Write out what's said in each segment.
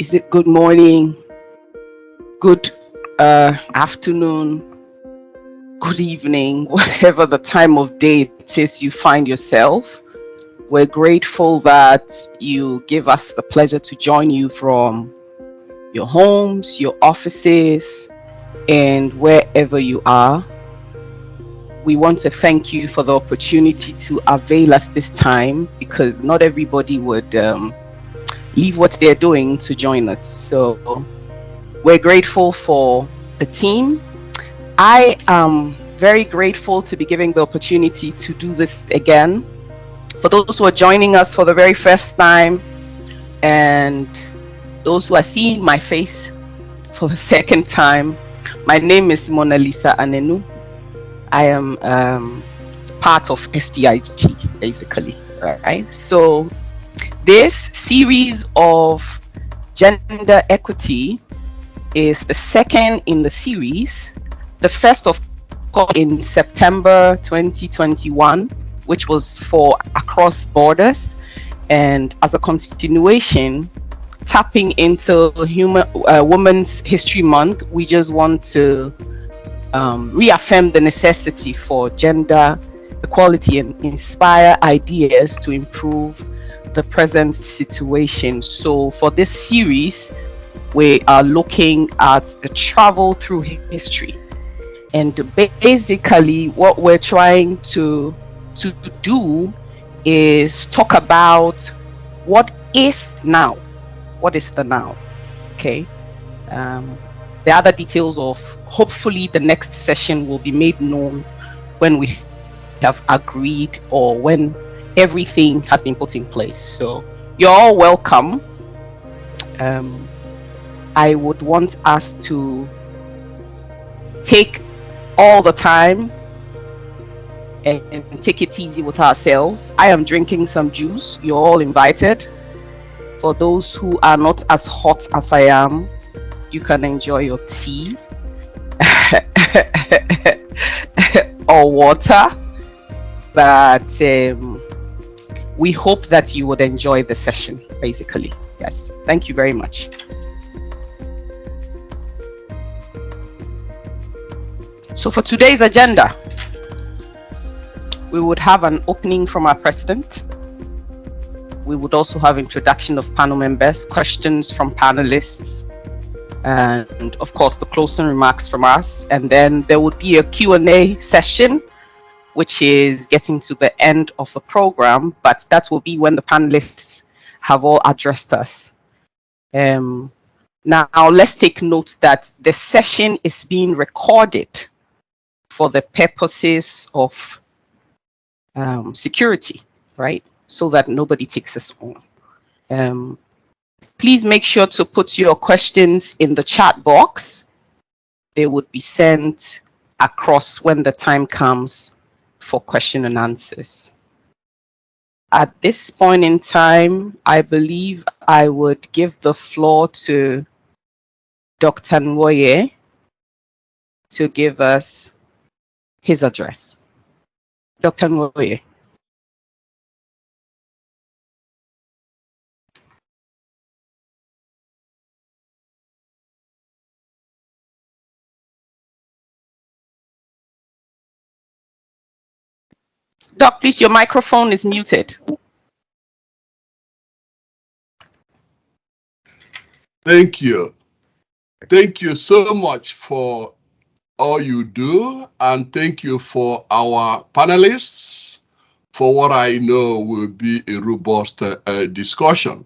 is it good morning, good afternoon, good evening, whatever the time of day it is you find yourself. We're grateful that you give us the pleasure to join you from your homes, your offices, and wherever you are. We want to thank you for the opportunity to avail us this time, because not everybody would leave what they're doing to join us. So we're grateful for the team. I am very grateful to be given the opportunity to do this again. For those who are joining us for the very first time, and those who are seeing my face for the second time, my name is Monalisa Annenu. I am part of SDIG, basically, right? So this series of gender equity is the second in the series. The first, of course, in September 2021, which was for Across Borders, and as a continuation, tapping into Women's History Month, we just want to reaffirm the necessity for gender equality and inspire ideas to improve the present situation. So for this series, we are looking at the travel through history, and basically what we're trying to do is talk about what is now. What is the now? Okay. The other details of hopefully the next session will be made known when we have agreed or when everything has been put in place. So you're all welcome. I would want us to take all the time and take it easy with ourselves. I am drinking some juice. You're all invited. For those who are not as hot as I am, you can enjoy your tea or water, but we hope that you would enjoy the session, basically. Yes, thank you very much. So for today's agenda, we would have an opening from our president. We would also have introduction of panel members, questions from panelists, and of course the closing remarks from us. And then there would be a Q&A session, which is getting to the end of the program, but that will be when the panelists have all addressed us. Now let's take note that the session is being recorded for the purposes of security, right? So that nobody takes us home. Please make sure to put your questions in the chat box. They would be sent across when the time comes for question and answers. At this point in time, I believe I would give the floor to Dr. Nwoye to give us his address. Dr. Nwoye. Doc, please, your microphone is muted. Thank you. Thank you so much for all you do, and thank you for our panelists for what I know will be a robust discussion.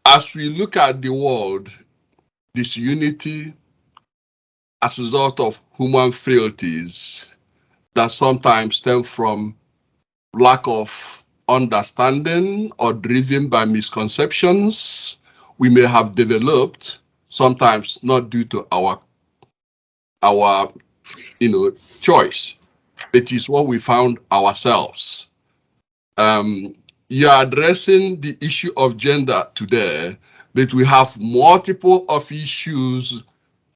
As we look at the world, disunity as a result of human frailties that sometimes stem from lack of understanding or driven by misconceptions we may have developed, sometimes not due to our choice. It is what we found ourselves. You are addressing the issue of gender today, but we have multiple of issues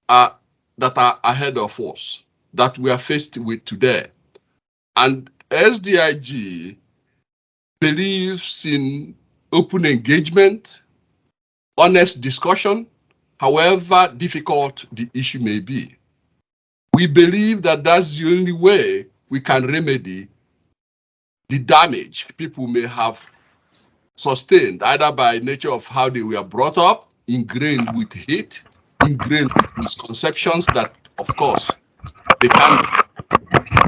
that are ahead of us that we are faced with today. And SDIG believes in open engagement, honest discussion, however difficult the issue may be. We believe that that's the only way we can remedy the damage people may have sustained, either by nature of how they were brought up, ingrained with hate, ingrained with misconceptions that, of course, they can't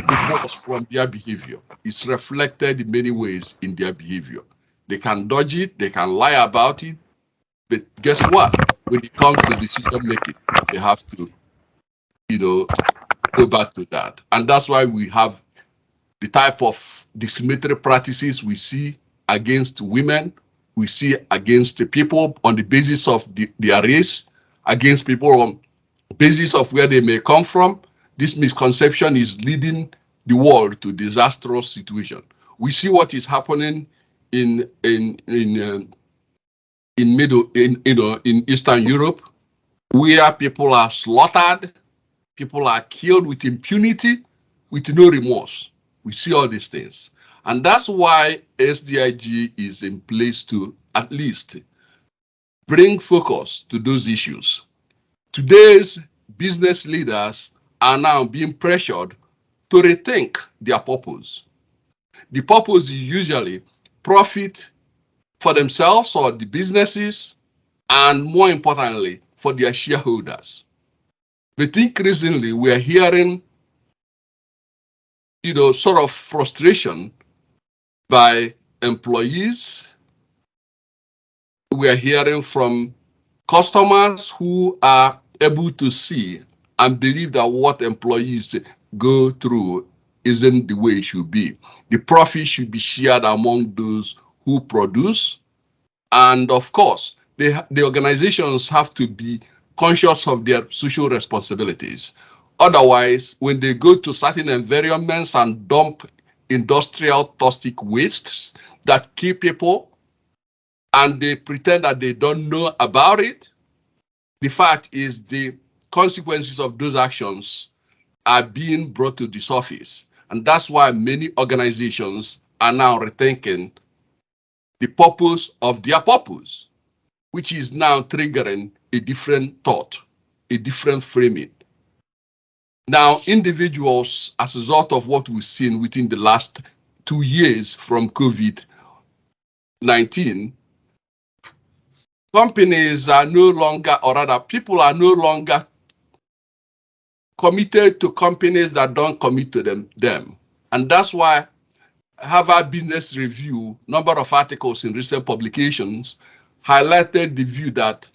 divorce from their behavior. It's reflected in many ways in their behavior. They can dodge it, they can lie about it, but guess what? When it comes to decision making, they have to, go back to that. And that's why we have the type of discriminatory practices we see against women, we see against the people on the basis of their race, against people on the basis of where they may come from. This misconception is leading the world to disastrous situation. We see what is happening in Eastern Europe, where people are slaughtered, people are killed with impunity, with no remorse. We see all these things. And that's why SDIG is in place to at least bring focus to those issues. Today's business leaders are now being pressured to rethink their purpose. The purpose is usually profit for themselves or the businesses, and more importantly, for their shareholders. But increasingly, we are hearing, sort of frustration by employees. We are hearing from customers who are able to see and believe that what employees go through isn't the way it should be. The profit should be shared among those who produce. And of course, the organizations have to be conscious of their social responsibilities. Otherwise, when they go to certain environments and dump industrial toxic wastes that kill people, and they pretend that they don't know about it, the fact is the consequences of those actions are being brought to the surface. And that's why many organizations are now rethinking the purpose of their purpose, which is now triggering a different thought, a different framing. Now, individuals, as a result of what we've seen within the last 2 years from COVID-19, companies are no longer, or rather, people are no longer committed to companies that don't commit to them. And that's why Harvard Business Review, number of articles in recent publications, highlighted the view that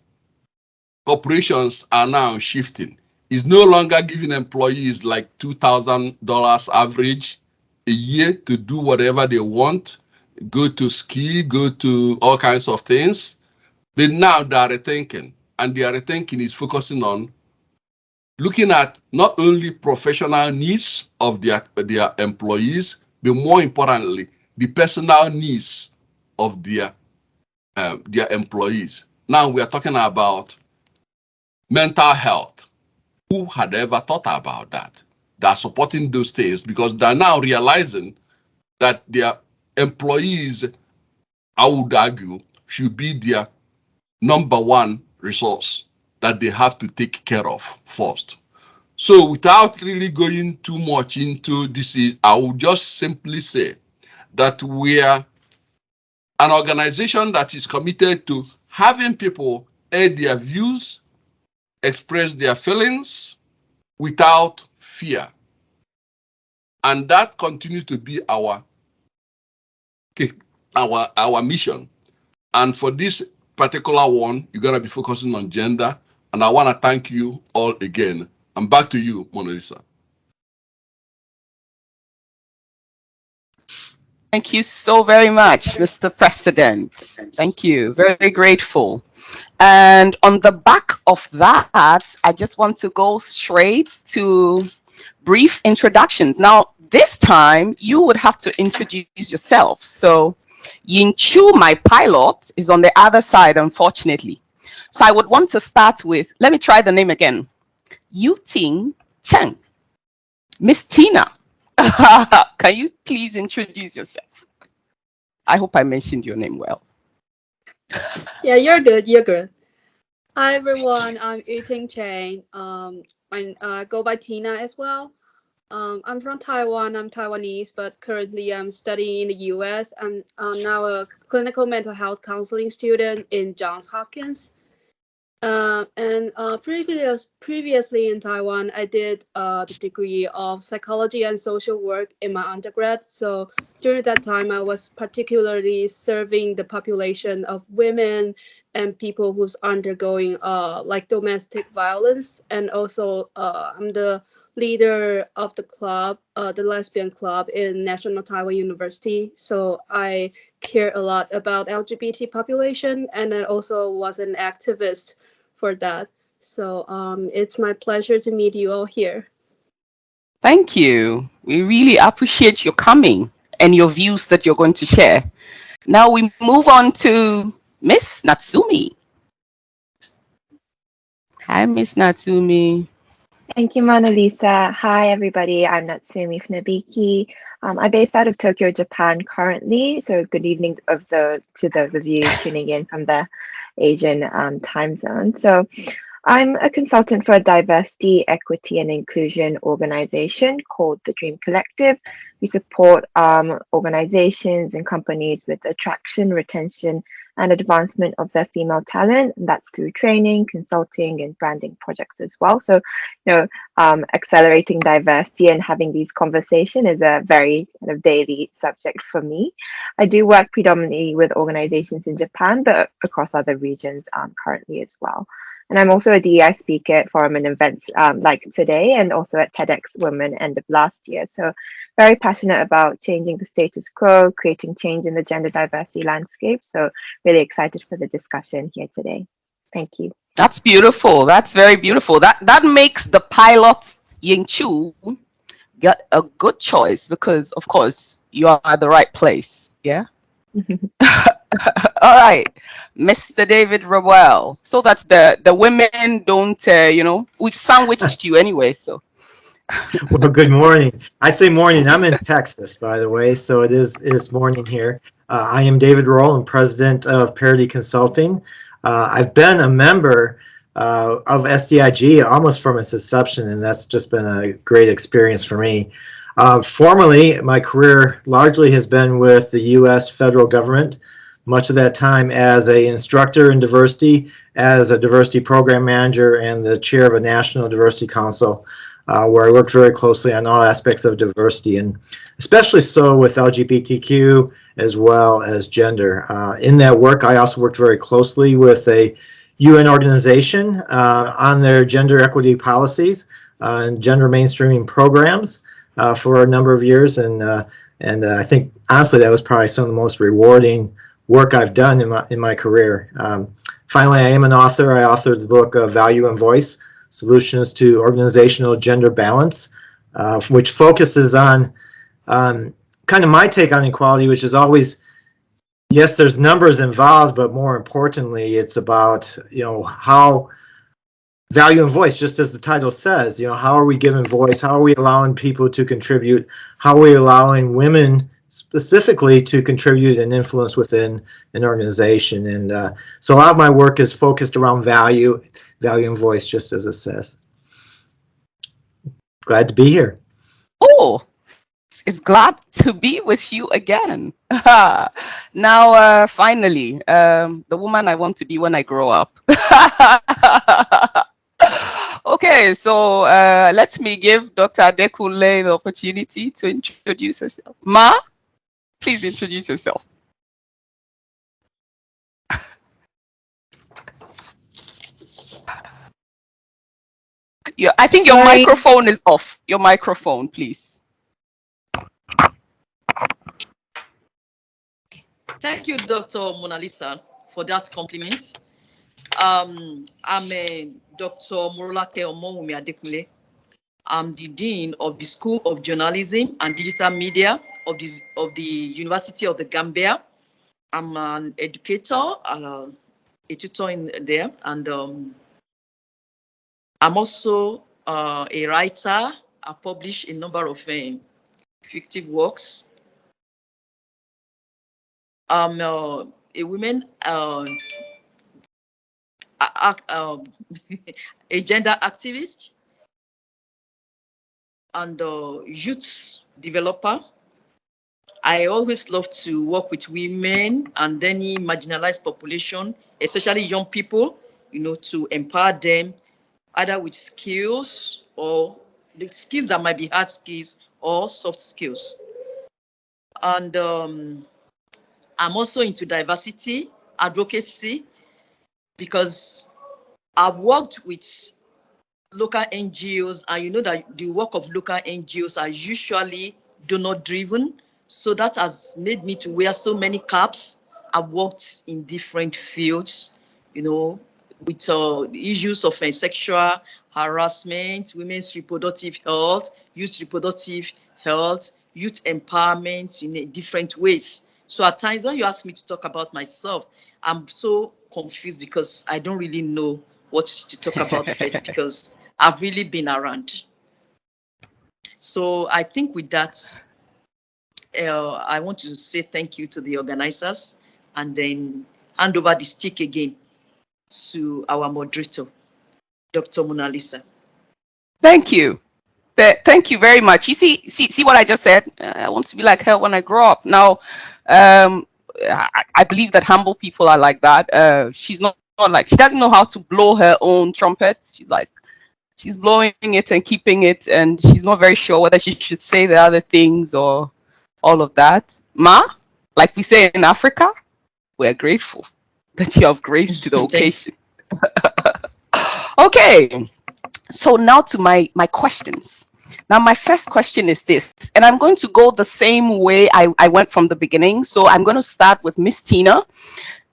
corporations are now shifting. It's no longer giving employees like $2,000 average a year to do whatever they want, go to ski, go to all kinds of things. But now they are rethinking, and their rethinking is focusing on looking at not only professional needs of their employees, but more importantly, the personal needs of their employees. Now we are talking about mental health. Who had ever thought about that? They are supporting those things because they're now realizing that their employees, I would argue, should be their number one resource that they have to take care of first. So without really going too much into this, I would just simply say that we are an organization that is committed to having people air their views, express their feelings without fear. And that continues to be our mission. And for this particular one, you're going to be focusing on gender. And I want to thank you all again. And back to you, Monalisa. Thank you so very much, Mr. President. Thank you. Very grateful. And on the back of that, I just want to go straight to brief introductions. Now, this time, you would have to introduce yourself. So, Yingchu, my pilot, is on the other side, unfortunately. So I would want to start with, let me try the name again. Yu-Ting Cheng. Miss Tina, can you please introduce yourself? I hope I mentioned your name well. Yeah, you're good. You're good. Hi everyone, I'm Yu-Ting Cheng. I go by Tina as well. I'm from Taiwan. I'm Taiwanese, but currently I'm studying in the US. I'm now a clinical mental health counseling student in Johns Hopkins. Previously in Taiwan, I did the degree of psychology and social work in my undergrad. So during that time, I was particularly serving the population of women and people who's undergoing like domestic violence. And also, I'm the leader of the club, the lesbian club in National Taiwan University. So I care a lot about LGBT population, and I also was an activist for that. So it's my pleasure to meet you all here. Thank you. We really appreciate your coming and your views that you're going to share. Now we move on to Miss Natsumi. Hi, Miss Natsumi. Thank you, Monalisa. Hi, everybody. I'm Natsumi Funabiki. I'm based out of Tokyo, Japan currently. So good evening to those of you tuning in from the Asian time zone. So I'm a consultant for a diversity, equity, and inclusion organization called the Dream Collective. We support organizations and companies with attraction, retention, and advancement of their female talent. And that's through training, consulting, and branding projects as well. So, accelerating diversity and having these conversations is a very kind of daily subject for me. I do work predominantly with organizations in Japan, but across other regions currently as well. And I'm also a DEI speaker at forum and events like today, and also at TEDx Women end of last year. So very passionate about changing the status quo, creating change in the gender diversity landscape. So really excited for the discussion here today. Thank you. That's beautiful. That's very beautiful. That makes the pilot Ying Chu get a good choice because, of course, you are at the right place. Yeah. All right, Mr. David Rowell. So that's the women don't, we sandwiched you anyway. So Well, good morning. I say morning. I'm in Texas, by the way, so it is morning here. I am David Rowell. I'm president of Parity Consulting. I've been a member of SDIG almost from its inception, and that's just been a great experience for me. Formerly, my career largely has been with the U.S. federal government, much of that time as an instructor in diversity, as a diversity program manager, and the chair of a national diversity council, where I worked very closely on all aspects of diversity, and especially so with LGBTQ as well as gender. In that work, I also worked very closely with a UN organization on their gender equity policies and gender mainstreaming programs for a number of years, and I think honestly that was probably some of the most rewarding work I've done in my career. Finally, I am an author. I authored the book Value and Voice: Solutions to Organizational Gender Balance, which focuses on kind of my take on equality, which is always, yes, there's numbers involved, but more importantly, it's about, how value and voice, just as the title says, how are we giving voice? How are we allowing people to contribute? How are we allowing women specifically to contribute and influence within an organization? And so a lot of my work is focused around value and voice, just as it says. Glad to be here. Oh, is glad to be with you again. Now, finally, the woman I want to be when I grow up. Okay, so let me give Dr. Adekunle the opportunity to introduce herself. Ma, please introduce yourself. I think your microphone is off. Your microphone, please. Thank you, Dr. Monalisa, for that compliment. I'm Dr. Morolake Adekunle. I'm the Dean of the School of Journalism and Digital Media of the University of the Gambia. I'm an educator, a tutor in there, and I'm also a writer. I publish a number of fictive works. I'm a women a gender activist and a youth developer. I always love to work with women and any marginalized population, especially young people, to empower them either with skills or the skills that might be hard skills or soft skills. And I'm also into diversity advocacy because I've worked with local NGOs, and you know that the work of local NGOs are usually donor driven. So that has made me to wear so many caps. I've worked in different fields, with issues of sexual harassment, women's reproductive health, youth reproductive health, youth empowerment in different ways. So at times when you ask me to talk about myself, I'm so confused because I don't really know what to talk about first because I've really been around. So I think with that, I want to say thank you to the organizers and then hand over the stick again to our moderator, Dr. Monalisa. Thank you. Thank you very much. You see what I just said? I want to be like her when I grow up. Now, I believe that humble people are like that. She's not like, she doesn't know how to blow her own trumpet. She's blowing it and keeping it, and she's not very sure whether she should say the other things or all of that. Ma, like we say in Africa, we're grateful that you have graced the occasion. Okay, so now to my questions. Now, my first question is this, and I'm going to go the same way I went from the beginning. So I'm going to start with Miss Tina.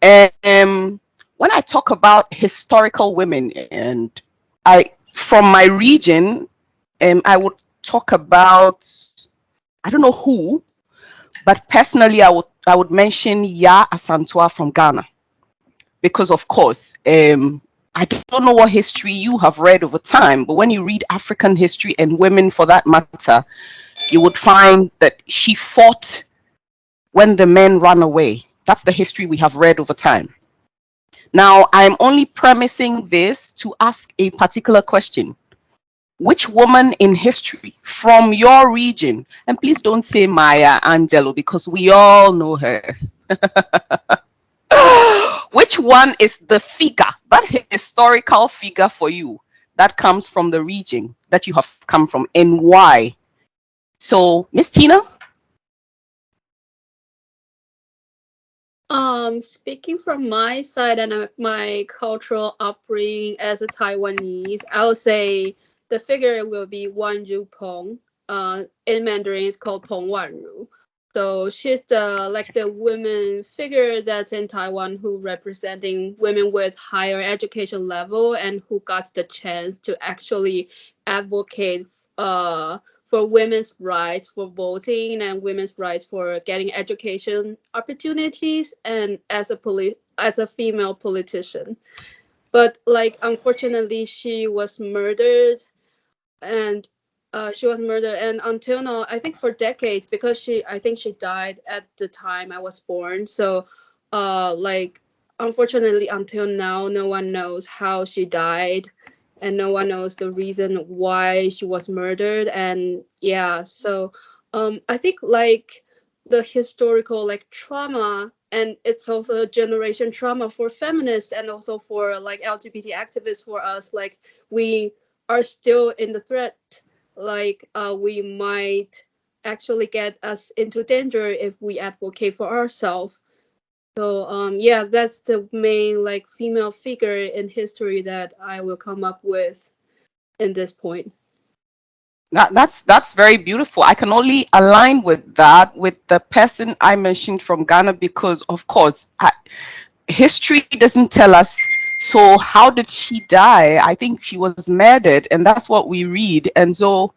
And when I talk about historical women, and from my region, I would talk about, I don't know who, but personally, I would mention Ya Asantewaa from Ghana, because of course, I don't know what history you have read over time, but when you read African history and women for that matter, you would find that she fought when the men ran away. That's the history we have read over time. Now, I'm only premising this to ask a particular question. Which woman in history from your region, and please don't say Maya Angelou because we all know her. Which one is the figure, that historical figure for you that comes from the region that you have come from, and why? So, Miss Tina? Speaking from my side and my cultural upbringing as a Taiwanese, I would say the figure will be Wan Yu Peng. In Mandarin, it's called Peng Wanru. So she's the women figure that's in Taiwan who representing women with higher education level and who got the chance to actually advocate for women's rights for voting and women's rights for getting education opportunities and as a female politician. But unfortunately she was murdered and until now, I think for decades, because I think she died at the time I was born. So unfortunately until now, no one knows how she died and no one knows the reason why she was murdered. And yeah, so I think the historical trauma, and it's also a generation trauma for feminists and also for LGBT activists. For us, we are still in the threat, we might actually get us into danger if we advocate for ourselves. So yeah, that's the main female figure in history that I will come up with in this point. That's very beautiful. I can only align with that, with the person I mentioned from Ghana, because of course history doesn't tell us. So how did she die? I think she was murdered, and that's what we read. And so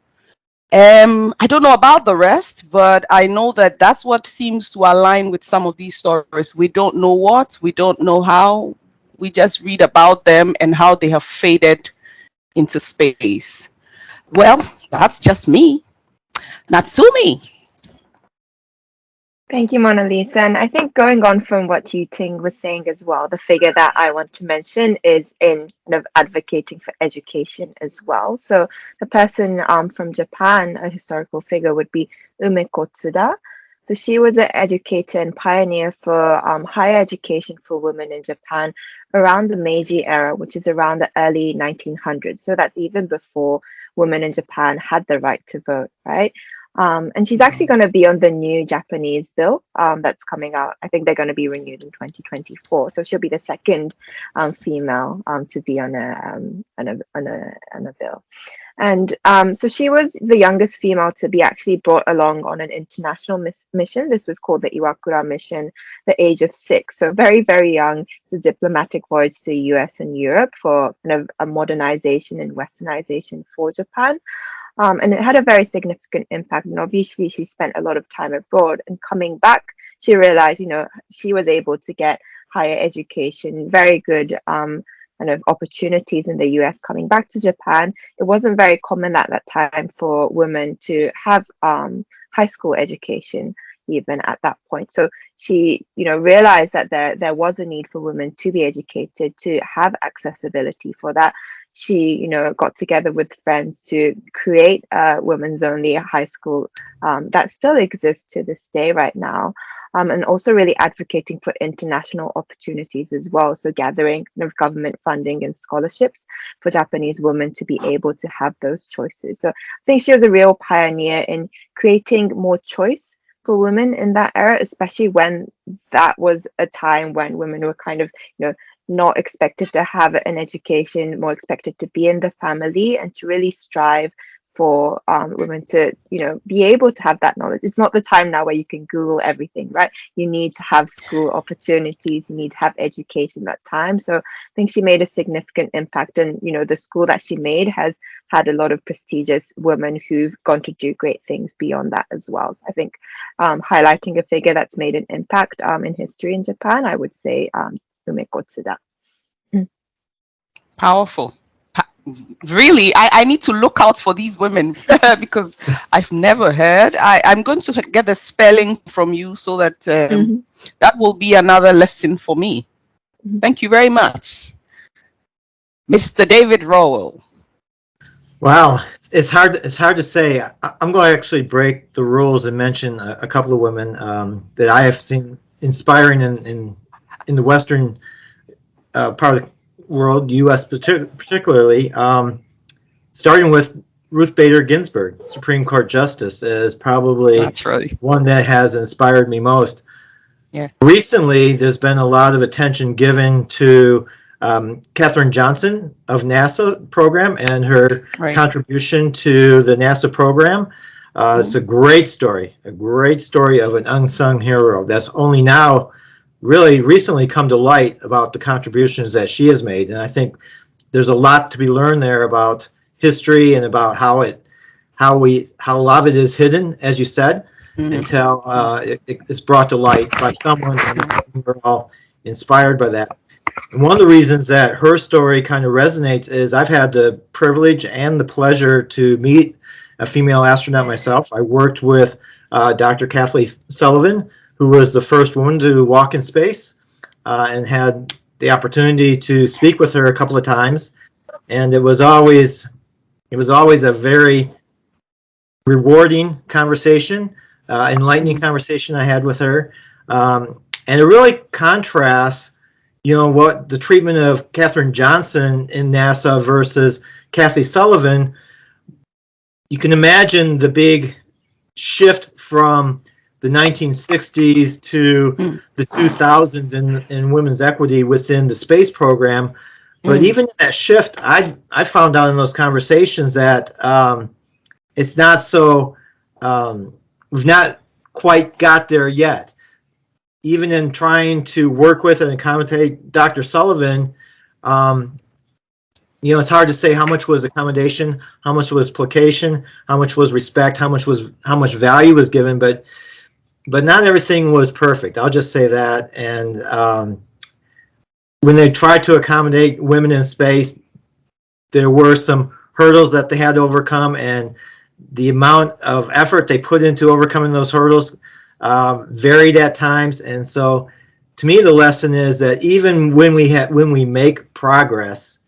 I don't know about the rest, but I know that that's what seems to align with some of these stories. We don't know what, we don't know how, we just read about them and how they have faded into space. Well, that's just me. Natsumi. Thank you, Monalisa. And I think going on from what Yu-Ting was saying as well, the figure that I want to mention is in kind of advocating for education as well. So the person from Japan, a historical figure, would be Umekotsu. So she was an educator and pioneer for higher education for women in Japan around the Meiji era, which is around the early 1900s. So that's even before women in Japan had the right to vote, right? And she's actually going to be on the new Japanese bill that's coming out. I think they're going to be renewed in 2024. So she'll be the second female to be on a bill. And so she was the youngest female to be actually brought along on an international mission. This was called the Iwakula Mission, the age of 6. So very, very young. It's a diplomatic voyage to the US and Europe for kind of a modernization and westernization for Japan. And it had a very significant impact. And obviously, she spent a lot of time abroad. And coming back, she realized, she was able to get higher education, very good kind of opportunities in the US coming back to Japan. It wasn't very common at that time for women to have high school education, even at that point. So she, realized that there was a need for women to be educated, to have accessibility for that. She, got together with friends to create a women's only high school that still exists to this day right now, and also really advocating for international opportunities as well. So gathering government funding and scholarships for Japanese women to be able to have those choices. So I think she was a real pioneer in creating more choice for women in that era, especially when that was a time when women were kind of, not expected to have an education, more expected to be in the family and to really strive for women to, be able to have that knowledge. It's not the time now where you can Google everything, right? You need to have school opportunities, you need to have education that time. So I think she made a significant impact, and, the school that she made has had a lot of prestigious women who've gone to do great things beyond that as well. So I think highlighting a figure that's made an impact in history in Japan, I would say Umekotsu. Powerful. Really, I need to look out for these women because I've never heard. I'm going to get the spelling from you so that that will be another lesson for me. Thank you very much. Mr. David Rowell. Wow, it's hard to say. I'm going to actually break the rules and mention a couple of women that I have seen inspiring in the Western part of the world, U.S. particularly, starting with Ruth Bader Ginsburg, Supreme Court Justice, is probably one that has inspired me most. Yeah. Recently, there's been a lot of attention given to Katherine Johnson of NASA program and her contribution to the NASA program. It's a great story of an unsung hero that's only now really recently come to light about the contributions that she has made. And I think there's a lot to be learned there about history and about how a lot of it is hidden, as you said, until it's brought to light by someone, and we're all inspired by that. And one of the reasons that her story kind of resonates is I've had the privilege and the pleasure to meet a female astronaut myself. I worked with Dr. Kathleen Sullivan, who was the first woman to walk in space, and had the opportunity to speak with her a couple of times. And it was always a very rewarding conversation, enlightening conversation I had with her. And it really contrasts, what the treatment of Katherine Johnson in NASA versus Kathy Sullivan. You can imagine the big shift from the 1960s to the 2000s in women's equity within the space program. But even in that shift, I found out in those conversations that it's not so, we've not quite got there yet. Even in trying to work with and accommodate Dr. Sullivan, it's hard to say how much was accommodation, how much was placation, how much was respect, how much value was given, but not everything was perfect. I'll just say that. And when they tried to accommodate women in space, there were some hurdles that they had to overcome, and the amount of effort they put into overcoming those hurdles varied at times. And so to me, the lesson is that even when we make progress,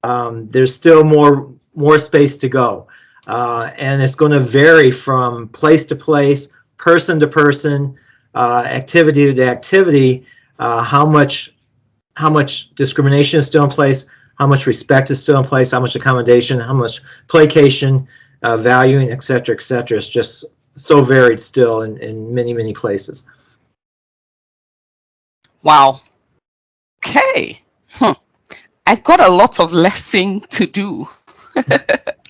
there's still more space to go. And it's going to vary from place to place, person to person, activity to activity, how much discrimination is still in place, how much respect is still in place, how much accommodation, how much placation, valuing, et cetera, et cetera. It's just so varied still in many, many places. Wow. Okay. I've got a lot of lesson to do.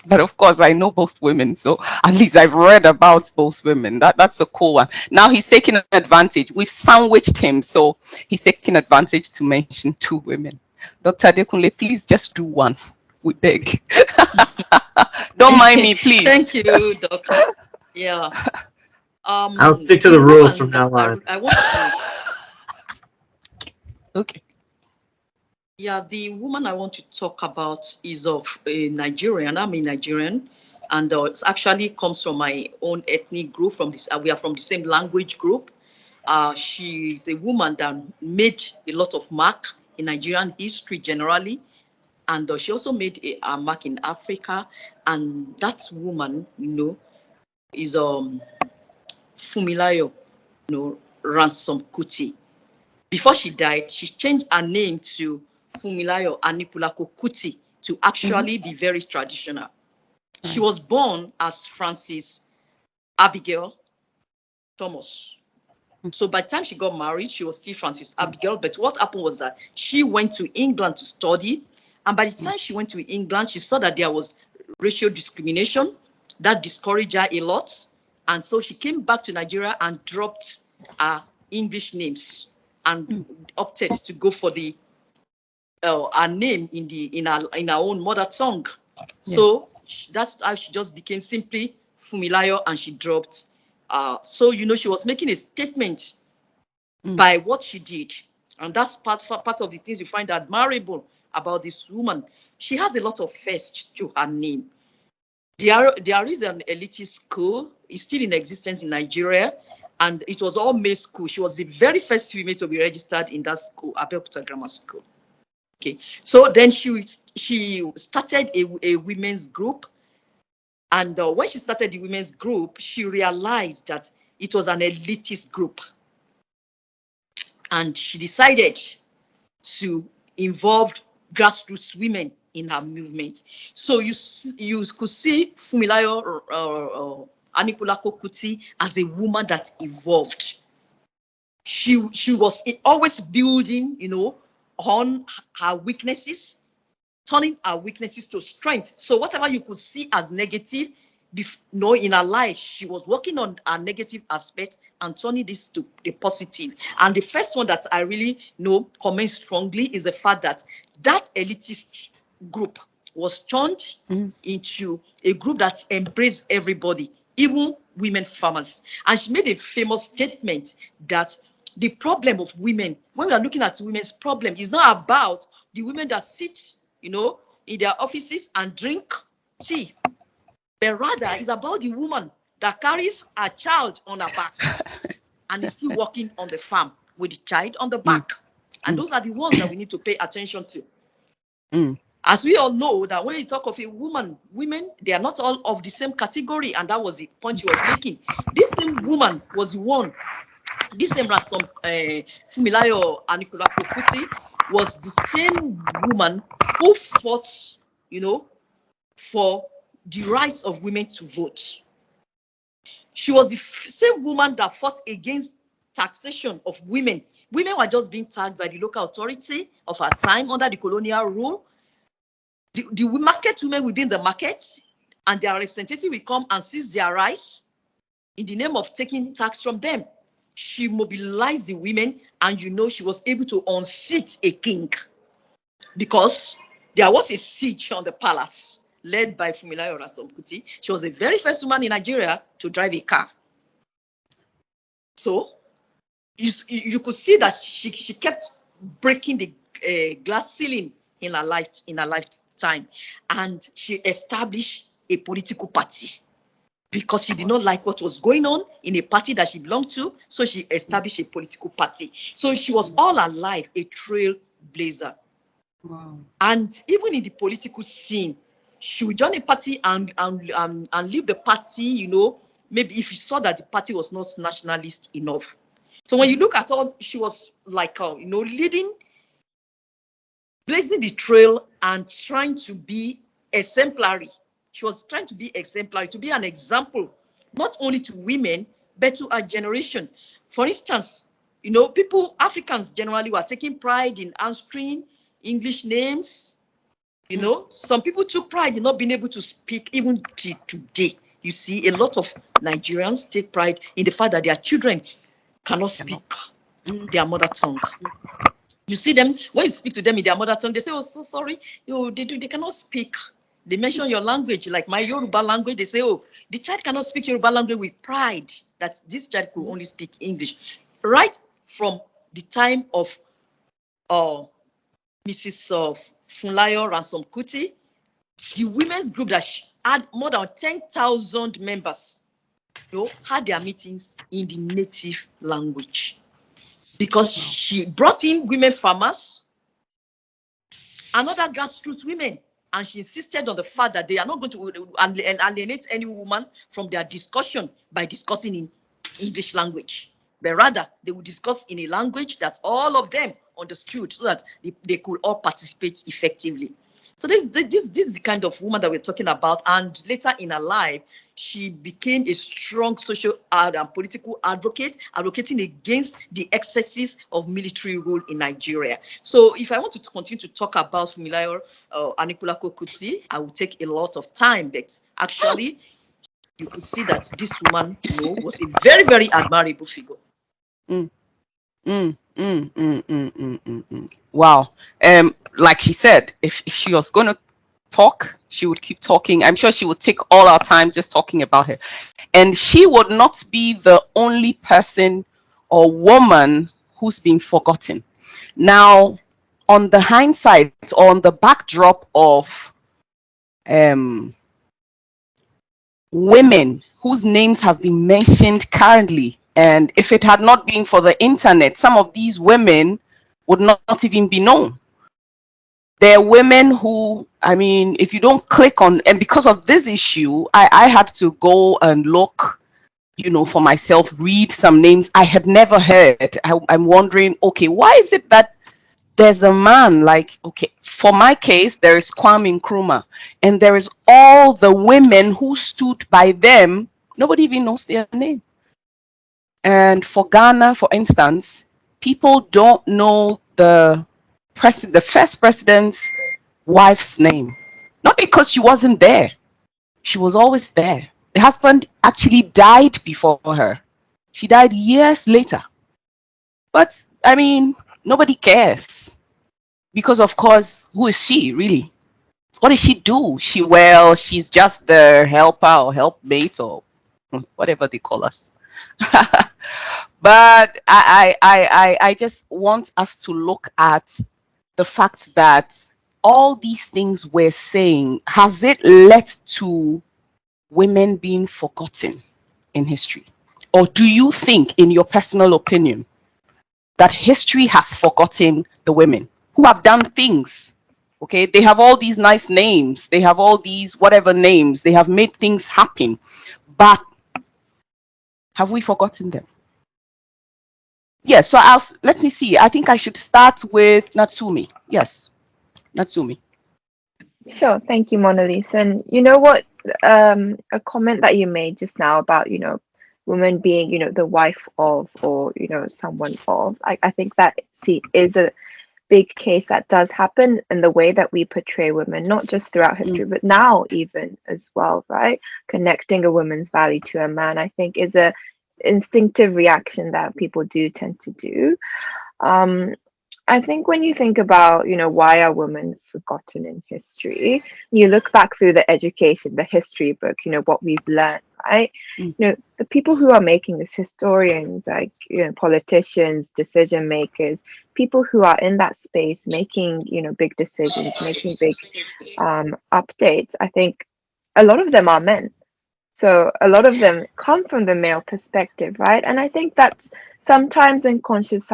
But of course, I know both women, so at least I've read about both women. That's a cool one. Now he's taking advantage. We've sandwiched him, so he's taking advantage to mention two women. Dr. Adekunle, please just do one. We beg. Don't mind me, please. Thank you, Doctor. Yeah. I'll stick to the rules from now on. I want to. Okay. Yeah, the woman I want to talk about is of a Nigerian. I'm a Nigerian, and it actually comes from my own ethnic group. We are from the same language group. She's a woman that made a lot of mark in Nigerian history generally, and she also made a mark in Africa. And that woman, is Funmilayo, Ransom Kuti. Before she died, she changed her name to Funmilayo Annenu Kuti to actually be very traditional. She was born as Frances Abigail Thomas. So by the time she got married, she was still Frances Abigail. But what happened was that she went to England to study. And by the time she went to England, she saw that there was racial discrimination. That discouraged her a lot. And so she came back to Nigeria and dropped her English names and opted to go for the her name in her own mother tongue. Yeah. So that's how she just became simply Funmilayo, and she dropped. So she was making a statement by what she did, and that's part of the things you find admirable about this woman. She has a lot of firsts to her name. There is an elitist school. It's still in existence in Nigeria, and it was all male school. She was the very first female to be registered in that school, Abeokuta Grammar School. Okay, so then she started a women's group, and when she started the women's group, she realized that it was an elitist group, and she decided to involve grassroots women in her movement. So you could see Funmilayo Annenu Kuti as a woman that evolved. She was always building, on her weaknesses, turning her weaknesses to strength. So whatever you could see as negative, in her life, she was working on her negative aspect and turning this to the positive. And the first one that I really comment strongly is the fact that elitist group was turned into a group that embraced everybody, even women farmers. And she made a famous statement that the problem of women, when we are looking at women's problem, is not about the women that sit, in their offices and drink tea, but rather it's about the woman that carries a child on her back and is still working on the farm with the child on the back. And those are the ones that we need to pay attention to. As we all know that when you talk of a woman, women, they are not all of the same category, and that was the point she was making. This same woman was the one. This same Ransom Funmilayo Annenu Kuti was the same woman who fought, for the rights of women to vote. She was the same woman that fought against taxation of women. Women were just being taxed by the local authority of her time under the colonial rule. The market women within the market and their representative will come and seize their rights in the name of taking tax from them. She mobilized the women, and she was able to unseat a king, because there was a siege on the palace led by Funmilayo Ransom Kuti. She was the very first woman in Nigeria to drive a car. So you could see that she kept breaking the glass ceiling in her lifetime, and she established a political party. because she did not like what was going on in a party that she belonged to, so she established a political party. So she was all her life a trailblazer. Wow. And even in the political scene, she would join a party and leave the party, you know, maybe if she saw that the party was not nationalist enough. So when you look at all, she was like, you know, blazing the trail and trying to be exemplary. She was trying to be exemplary, to be an example, not only to women, but to our generation. For instance, you know, Africans generally were taking pride in answering English names. You know, some people took pride in not being able to speak even today. You see, a lot of Nigerians take pride in the fact that their children cannot speak their mother tongue. You see them, when you speak to them in their mother tongue, they say, oh, so sorry, they cannot speak. They mention your language, like my Yoruba language. They say, oh, the child cannot speak Yoruba language with pride, that this child could only speak English. Right from the time of Mrs. Funlayo Ransom Kuti, the women's group that had more than 10,000 members, you know, had their meetings in the native language, because she brought in women farmers and other grassroots women, and she insisted on the fact that they are not going to alienate any woman from their discussion by discussing in English language, but rather they would discuss in a language that all of them understood, so that they could all participate effectively. So this is the kind of woman that we're talking about. And later in her life, she became a strong social and political advocate, advocating against the excesses of military rule in Nigeria. So if I want to continue to talk about Funabiki Adekunle Kuti, I will take a lot of time, but actually you could see that this woman, you know, was a very, very admirable figure. Wow. Like she said, if she was going to talk, she would keep talking. I'm sure she would take all our time just talking about her. And she would not be the only person or woman who's been forgotten. Now, on the hindsight, on the backdrop of women whose names have been mentioned currently, and if it had not been for the internet, some of these women would not even be known. There are women who, I mean, if you don't click on, and because of this issue, I had to go and look, you know, for myself, read some names I had never heard. I'm wondering, okay, why is it that there's a man like, okay, for my case, there is Kwame Nkrumah, and there is all the women who stood by them. Nobody even knows their name. And for Ghana, for instance, people don't know the first president's wife's name. Not because she wasn't there. She was always there. The husband actually died before her. She died years later. But, I mean, nobody cares. Because, of course, who is she, really? What does she do? She's just the helper or helpmate or whatever they call us. But I just want us to look at the fact that all these things we're saying, has it led to women being forgotten in history? Or do you think, in your personal opinion, that history has forgotten the women who have done things? Okay, they have all these nice names, they have all these whatever names, they have made things happen, but have we forgotten them? Yeah, so let me see. I think I should start with Natsumi. Yes, Natsumi. Sure, thank you, Monalisa. And you know what, a comment that you made just now about, you know, women being, you know, the wife of, or, you know, someone of, I think that is a big case that does happen in the way that we portray women, not just throughout history, but now even as well, right? Connecting a woman's value to a man, I think, is a instinctive reaction that people do tend to do. I think when you think about, you know, why are women forgotten in history, you look back through the education, the history book, you know, what we've learned, right? You know, the people who are making this, historians, like, you know, politicians, decision makers, people who are in that space making, you know, big decisions, making big updates, I think a lot of them are men. So a lot of them come from the male perspective, right? And I think that's sometimes unconscious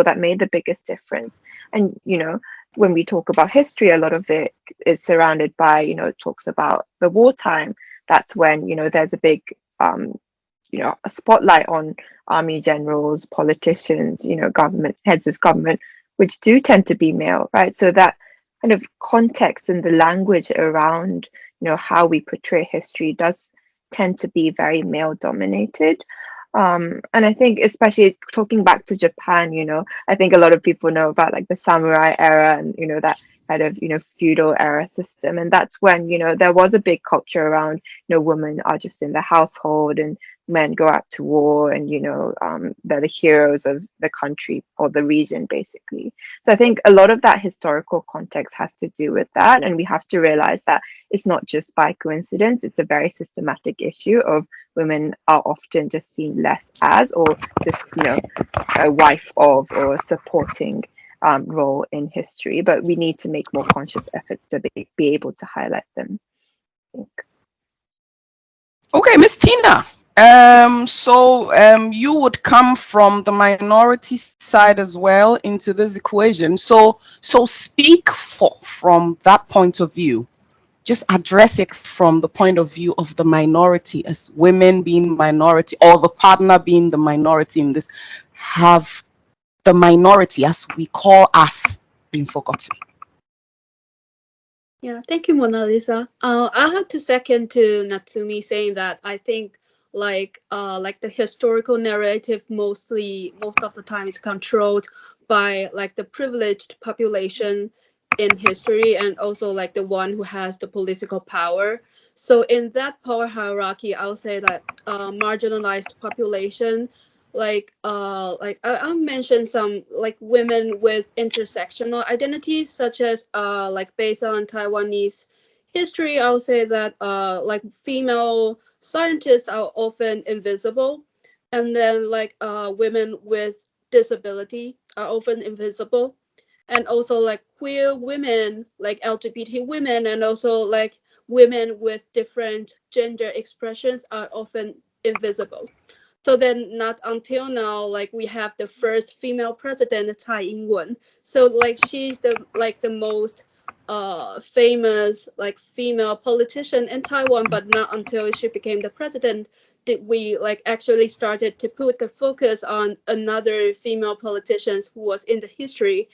that made the biggest difference. And, you know, when we talk about history, a lot of it is surrounded by, you know, talks about the wartime. That's when, you know, there's a big, you know, a spotlight on army generals, politicians, you know, government, heads of government, which do tend to be male, right? So that kind of context and the language around, you know, how we portray history does tend to be very male dominated. And I think, especially talking back to Japan, you know, I think a lot of people know about like the samurai era and, you know, that kind of, you know, feudal era system. And that's when, you know, there was a big culture around, you know, women are just in the household and men go out to war and, you know, they're the heroes of the country or the region, basically. So I think a lot of that historical context has to do with that. And we have to realize that it's not just by coincidence, it's a very systematic issue of women are often just seen less as, or just, you know, a wife of or supporting role in history. But we need to make more conscious efforts to be able to highlight them, I think. Okay, Miss Tina. You would come from the minority side as well into this equation. So speak from that point of view. Just address it from the point of view of the minority, as women being minority or the partner being the minority in this. Have the minority, as we call us, been forgotten? Yeah, thank you, Monalisa. I have to second to Natsumi saying that I think like the historical narrative most of the time is controlled by like the privileged population in history, and also like the one who has the political power. So in that power hierarchy, I'll say that marginalized population, I'll mention some like women with intersectional identities, such as like based on Taiwanese history, I'll say that like female scientists are often invisible, and then like women with disability are often invisible, and also like queer women, like LGBT women, and also like women with different gender expressions are often invisible. So then not until now, like we have the first female president, Tsai Ing-wen. So like she's the most famous like female politician in Taiwan, but not until she became the president did we like actually started to put the focus on another female politicians who was in the history.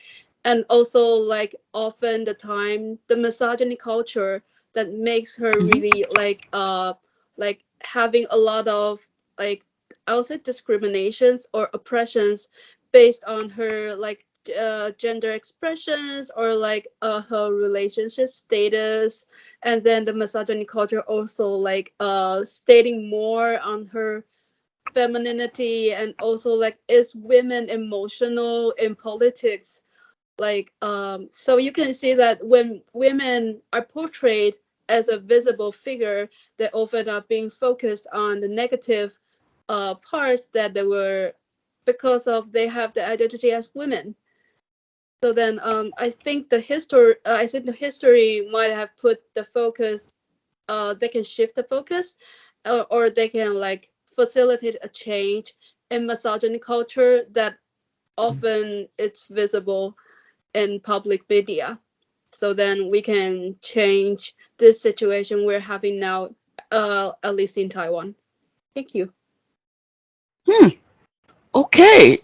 And also like often the time the misogyny culture that makes her really like having a lot of like I would say discriminations or oppressions based on her like gender expressions or like her relationship status. And then the misogyny culture also like stating more on her femininity, and also like is women emotional in politics, like so you can see that when women are portrayed as a visible figure, they often are being focused on the negative parts that they were because of they have the identity as women. So then I think the history might have put the focus, they can shift the focus, or they can like facilitate a change in misogyny culture that often it's visible in public media. So then we can change this situation we're having now, at least in Taiwan. Thank you. Okay.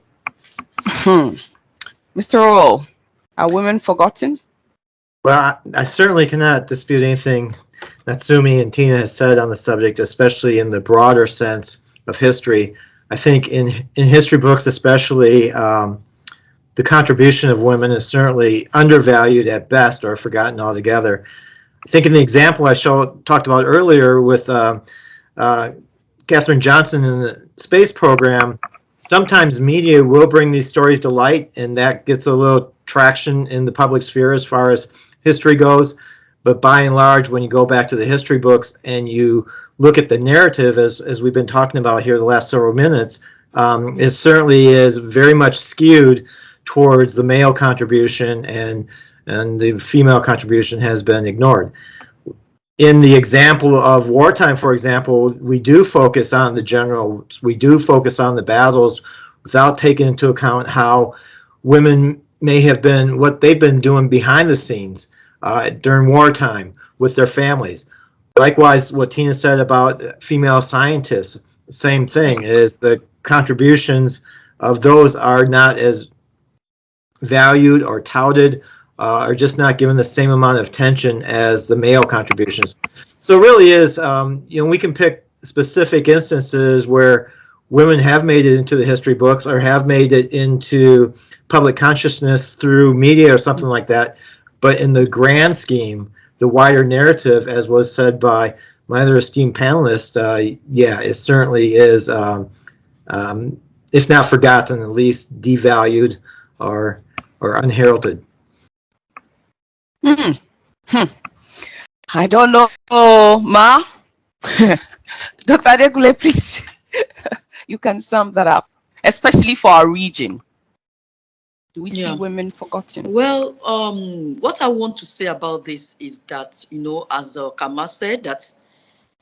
Mr. Rowell, are women forgotten? Well, I certainly cannot dispute anything Natsumi and Tina has said on the subject, especially in the broader sense of history. I think in history books especially, the contribution of women is certainly undervalued at best or forgotten altogether. I think in the example I talked about earlier with Katherine Johnson in the space program, sometimes media will bring these stories to light, and that gets a little traction in the public sphere as far as history goes. But by and large, when you go back to the history books and you look at the narrative, as we've been talking about here the last several minutes, it certainly is very much skewed towards the male contribution, and and the female contribution has been ignored. In the example of wartime, for example, we do focus on the generals, we do focus on the battles without taking into account how women may have been, what they've been doing behind the scenes during wartime with their families. Likewise, what Tina said about female scientists, same thing, is the contributions of those are not as valued or touted, are just not given the same amount of attention as the male contributions. So it really is, we can pick specific instances where women have made it into the history books or have made it into public consciousness through media or something like that. But in the grand scheme, the wider narrative, as was said by my other esteemed panelist, yeah, it certainly is, if not forgotten, at least devalued or unheralded. I don't know, Ma. Dr. Adekunle, please, you can sum that up, especially for our region. Do we see women forgotten? Well, what I want to say about this is that, as Kama said, that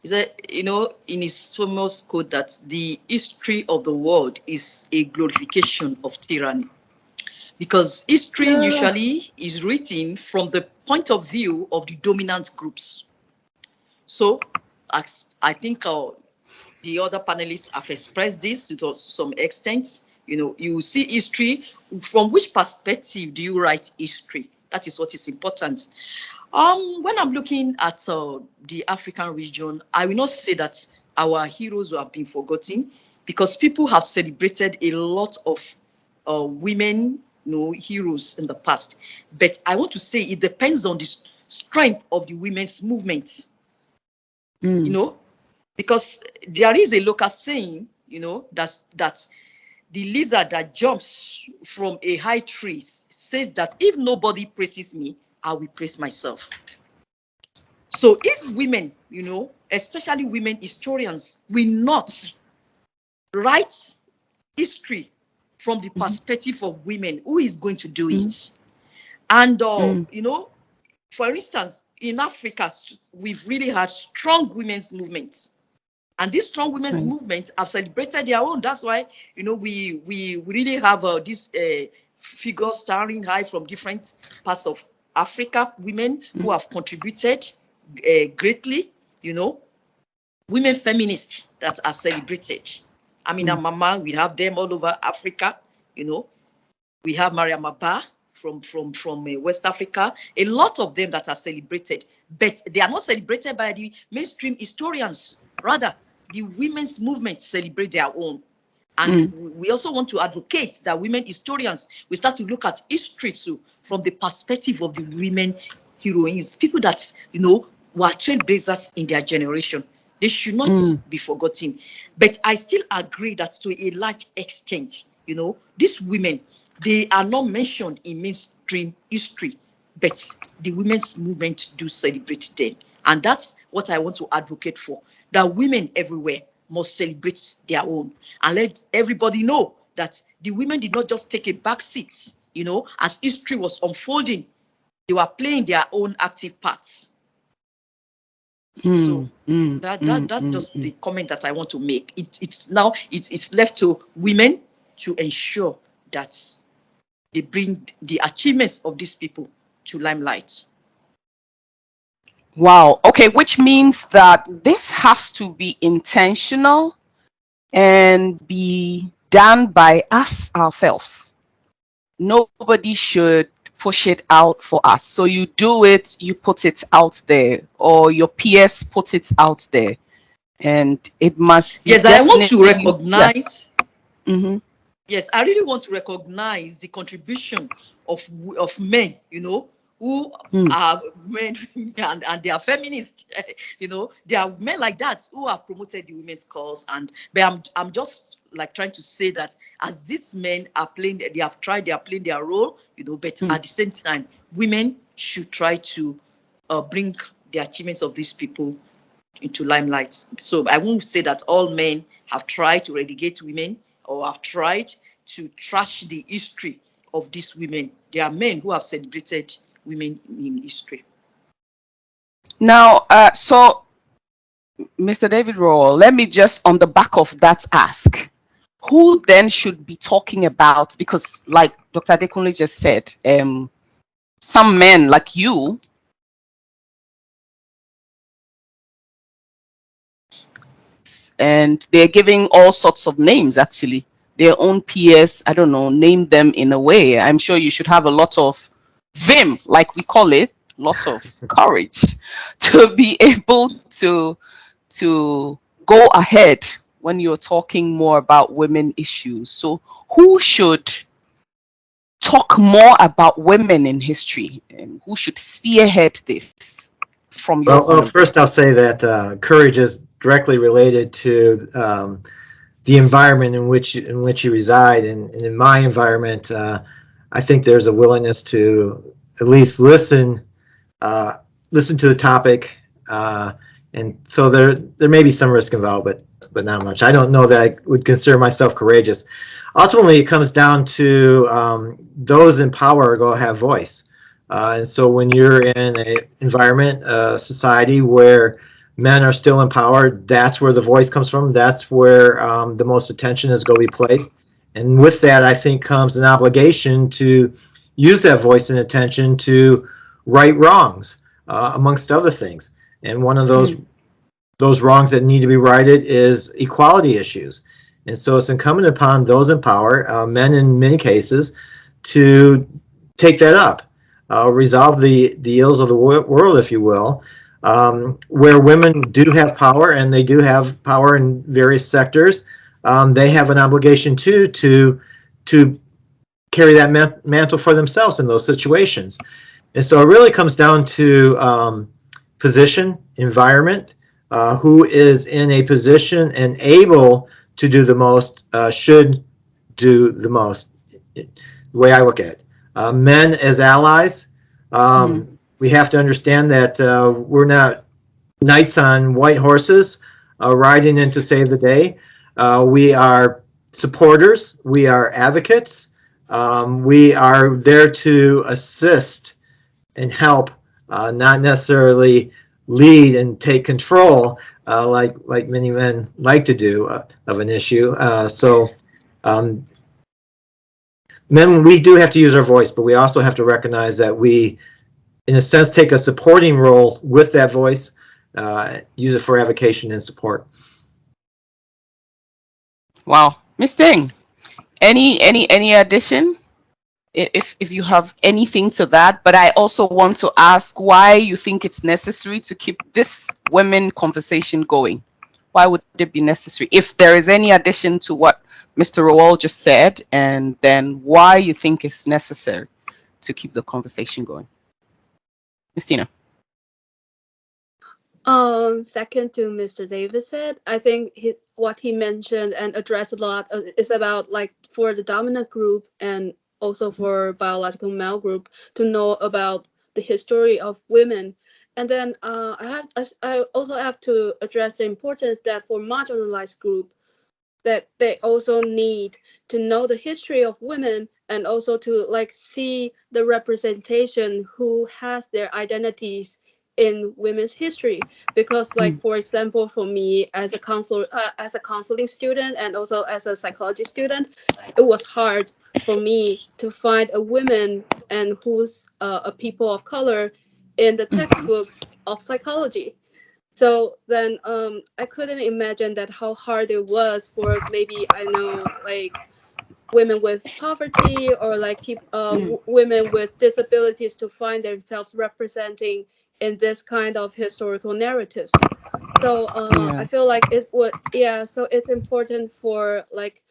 is that, in his famous quote, that the history of the world is a glorification of tyranny. Because history usually is written from the point of view of the dominant groups. So, as I think the other panelists have expressed this to some extent. You see history, from which perspective do you write history? That is what is important. When I'm looking at the African region, I will not say that our heroes have been forgotten, because people have celebrated a lot of women heroes in the past. But I want to say it depends on the strength of the women's movement. Because there is a local saying, that the lizard that jumps from a high tree says that if nobody praises me, I will praise myself. So if women, especially women historians, will not write history from the perspective of women, who is going to do it? And, for instance, in Africa, we've really had strong women's movements. And these strong women's movements have celebrated their own. That's why, we really have this figures starring high from different parts of Africa, women who have contributed greatly, women feminists that are celebrated. I mean, Mama, we have them all over Africa, We have Mariam Abba from West Africa, a lot of them that are celebrated, but they are not celebrated by the mainstream historians. Rather, the women's movement celebrate their own. And we also want to advocate that women historians, we start to look at history too from the perspective of the women heroines, people that, were trailblazers in their generation. They should not be forgotten. But I still agree that to a large extent, these women, they are not mentioned in mainstream history, but the women's movement do celebrate them. And that's what I want to advocate for, that women everywhere must celebrate their own and let everybody know that the women did not just take a back seat, as history was unfolding. They were playing their own active parts. So that's just the comment that I want to make. It's left to women to ensure that they bring the achievements of these people to limelight. Wow. Okay, which means that this has to be intentional and be done by us ourselves. Nobody should push it out for us. So you do it, you put it out there, or your peers put it out there, and it must be. Yes, I want to recognize. Yeah. Yes, I really want to recognize the contribution of men, who are men and they are feminists. There are men like that who have promoted the women's cause. But I'm just like trying to say that as these men are playing, they are playing their role, but at the same time, women should try to bring the achievements of these people into limelight. So I won't say that all men have tried to relegate women or have tried to trash the history of these women. There are men who have celebrated women in history. Now, so Mr. David Rowell, let me just on the back of that ask, who then should be talking about, because like Dr. Adekunle just said, some men like you and they're giving all sorts of names, actually their own peers, I don't know, name them in a way. I'm sure you should have a lot of vim, like we call it, lots of courage to be able to go ahead when you're talking more about women issues. So who should talk more about women in history, and who should spearhead this from your Well, first I'll say that courage is directly related to the environment in which you reside, and in my environment, I think there's a willingness to at least listen to the topic, and so there may be some risk involved, but not much. I don't know that I would consider myself courageous. Ultimately, it comes down to those in power go have voice. And so when you're in an environment, society where men are still in power, that's where the voice comes from. That's where the most attention is going to be placed. And with that, I think comes an obligation to use that voice and attention to right wrongs, amongst other things. And one of those wrongs that need to be righted is equality issues. And so it's incumbent upon those in power, men in many cases, to take that up. Resolve the ills of the world, if you will, where women do have power, and they do have power in various sectors. They have an obligation too to carry that mantle for themselves in those situations. And so it really comes down to position, environment, who is in a position and able to do the most, should do the most, the way I look at it. Men as allies, we have to understand that we're not knights on white horses riding in to save the day. We are supporters. We are advocates. We are there to assist and help, not necessarily lead and take control like many men like to do of an issue. Men, we do have to use our voice, but we also have to recognize that we, in a sense, take a supporting role with that voice, use it for avocation and support. Wow. Miss Ting, any addition? If you have anything to that, but I also want to ask why you think it's necessary to keep this women conversation going. Why would it be necessary? If there is any addition to what Mr. Rowell just said, and then why you think it's necessary to keep the conversation going. Miss Tina. Second to Mr. Davis said, I think what he mentioned and addressed a lot is about, like, for the dominant group and also for biological male group to know about the history of women. And then I also have to address the importance that for marginalized group, that they also need to know the history of women and also to, like, see the representation who has their identities in women's history. Because, like, for example, for me as a counseling student and also as a psychology student, it was hard for me to find a woman and who's a people of color in the textbooks of psychology. So then I couldn't imagine that how hard it was for maybe, I know, like, women with poverty or like women with disabilities to find themselves representing in this kind of historical narratives. So I feel like so it's important for, like,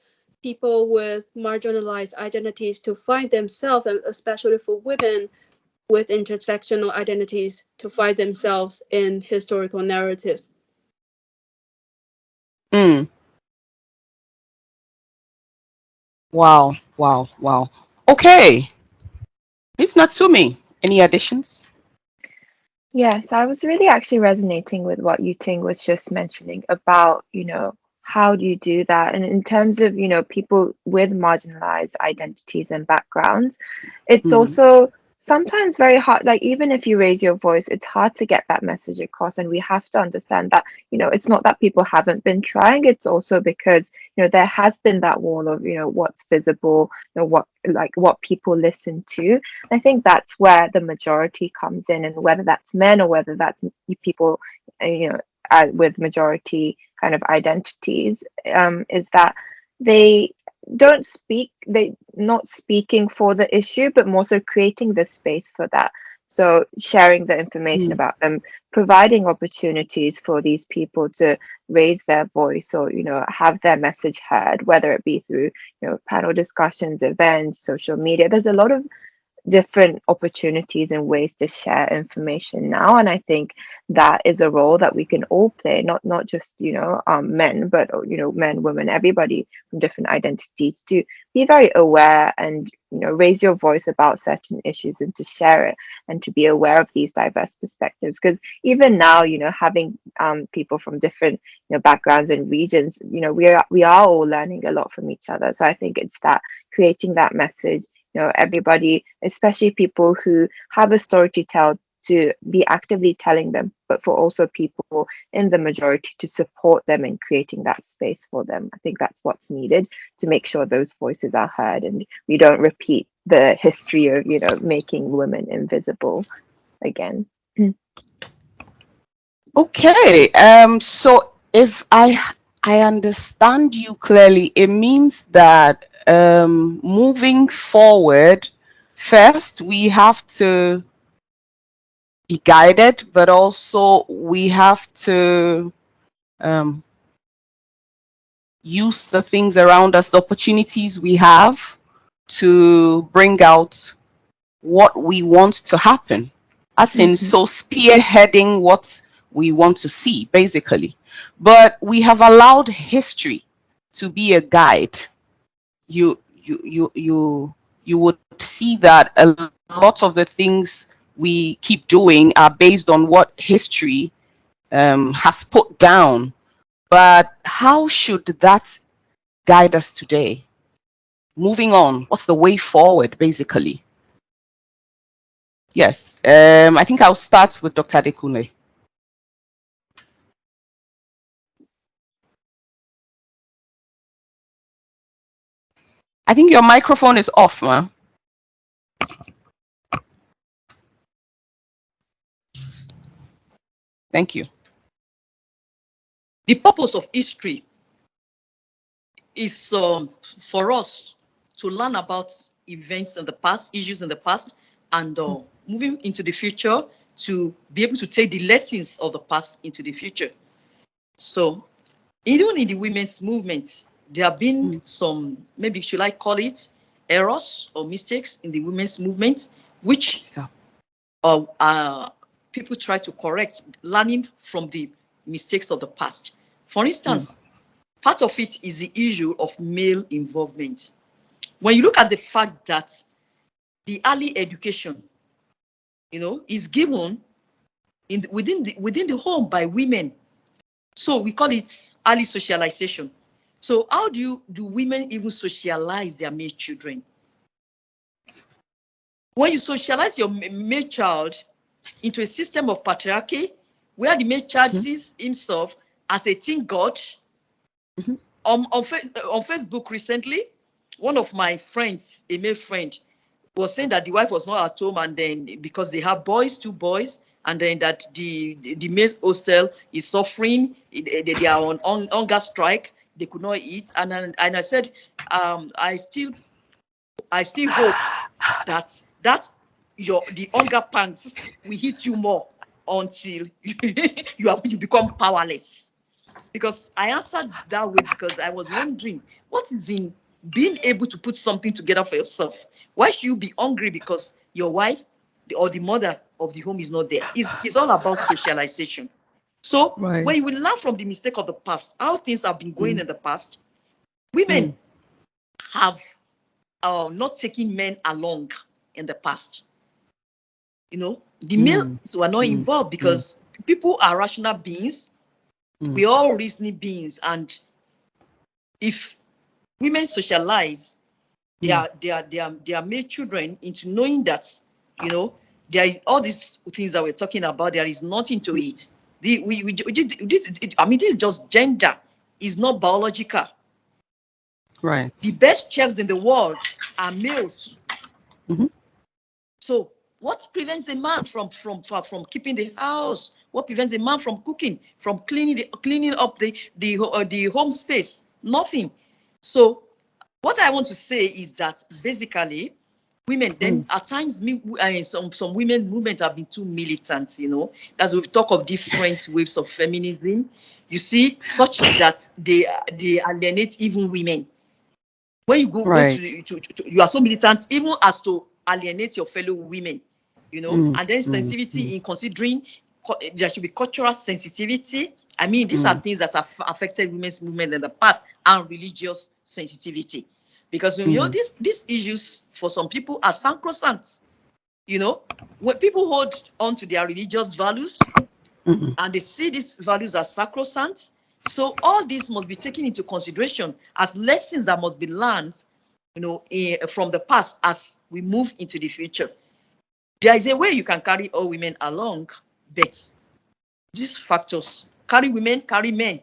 people with marginalized identities to find themselves, and especially for women with intersectional identities to find themselves in historical narratives. Wow. Okay. Miss Natsumi, any additions? Yes, I was really actually resonating with what Yu-Ting was just mentioning about, how do you do that? And in terms of, people with marginalized identities and backgrounds, it's also sometimes very hard, like even if you raise your voice, it's hard to get that message across. And we have to understand that, it's not that people haven't been trying, it's also because, there has been that wall of, what's visible, what people listen to. I think that's where the majority comes in, and whether that's men or whether that's people, with majority kind of identities, is that they they not speaking for the issue, but more so creating the space for that. So sharing the information about them, providing opportunities for these people to raise their voice, or have their message heard, whether it be through panel discussions, events, social media. There's a lot of different opportunities and ways to share information now, and I think that is a role that we can all play, not just men, but men, women, everybody from different identities, to be very aware and raise your voice about certain issues, and to share it, and to be aware of these diverse perspectives. Because even now, having people from different backgrounds and regions, we are all learning a lot from each other. So I think it's that creating that message, everybody, especially people who have a story to tell, to be actively telling them, but for also people in the majority to support them in creating that space for them. I think that's what's needed to make sure those voices are heard, and we don't repeat the history of making women invisible again. Okay. So if I understand you clearly, it means that moving forward, first we have to be guided, but also we have to use the things around us, the opportunities we have, to bring out what we want to happen. As in, so spearheading what we want to see, basically. But we have allowed history to be a guide. You would see that a lot of the things we keep doing are based on what history has put down. But how should that guide us today? Moving on, what's the way forward, basically? Yes, I think I'll start with Dr. Adekunle. I think your microphone is off, ma. Thank you. The purpose of history is for us to learn about events in the past, issues in the past, and moving into the future, to be able to take the lessons of the past into the future. So even in the women's movement, there have been some, maybe should I call it, errors or mistakes in the women's movement, which people try to correct, learning from the mistakes of the past. For instance, part of it is the issue of male involvement. When you look at the fact that the early education, is given within the home by women, so we call it early socialization. So how do women even socialize their male children? When you socialize your male child into a system of patriarchy, where the male child sees himself as a teen god. On Facebook recently, one of my friends, a male friend, was saying that the wife was not at home, and then because they have two boys, and then that the male hostel is suffering, they are on hunger strike, they could not eat, and I said, I still hope that the hunger pangs will hit you more until you become powerless. Because I answered that way because I was wondering, what is in being able to put something together for yourself? Why should you be hungry because your wife or the mother of the home is not there? It's all about socialization. So when you will learn from the mistake of the past, how things have been going in the past, women have not taken men along in the past. The males were not involved because people are rational beings. We are all reasoning beings, and if women socialize their male children into knowing that You know, there is all these things that we're talking about. There is nothing to it. I mean, this is just gender. It's not biological. Right. The best chefs in the world are males. Mm-hmm. So what prevents a man from keeping the house? What prevents a man from cooking, from cleaning up the home space? Nothing. So what I want to say is that basically women, then at times some women movement have been too militant, you know, as we've talked of different waves of feminism, you see, such that they alienate even women. When you go to you are so militant, even as to alienate your fellow women, you know, and then sensitivity in considering there should be cultural sensitivity. I mean, these are things that have affected women's movement in the past, and religious sensitivity. Because, you know, these issues for some people are sacrosanct. You know, when people hold on to their religious values and they see these values as sacrosanct, so all this must be taken into consideration as lessons that must be learned, you know, from the past as we move into the future. There is a way you can carry all women along, but these factors, carry women, carry men,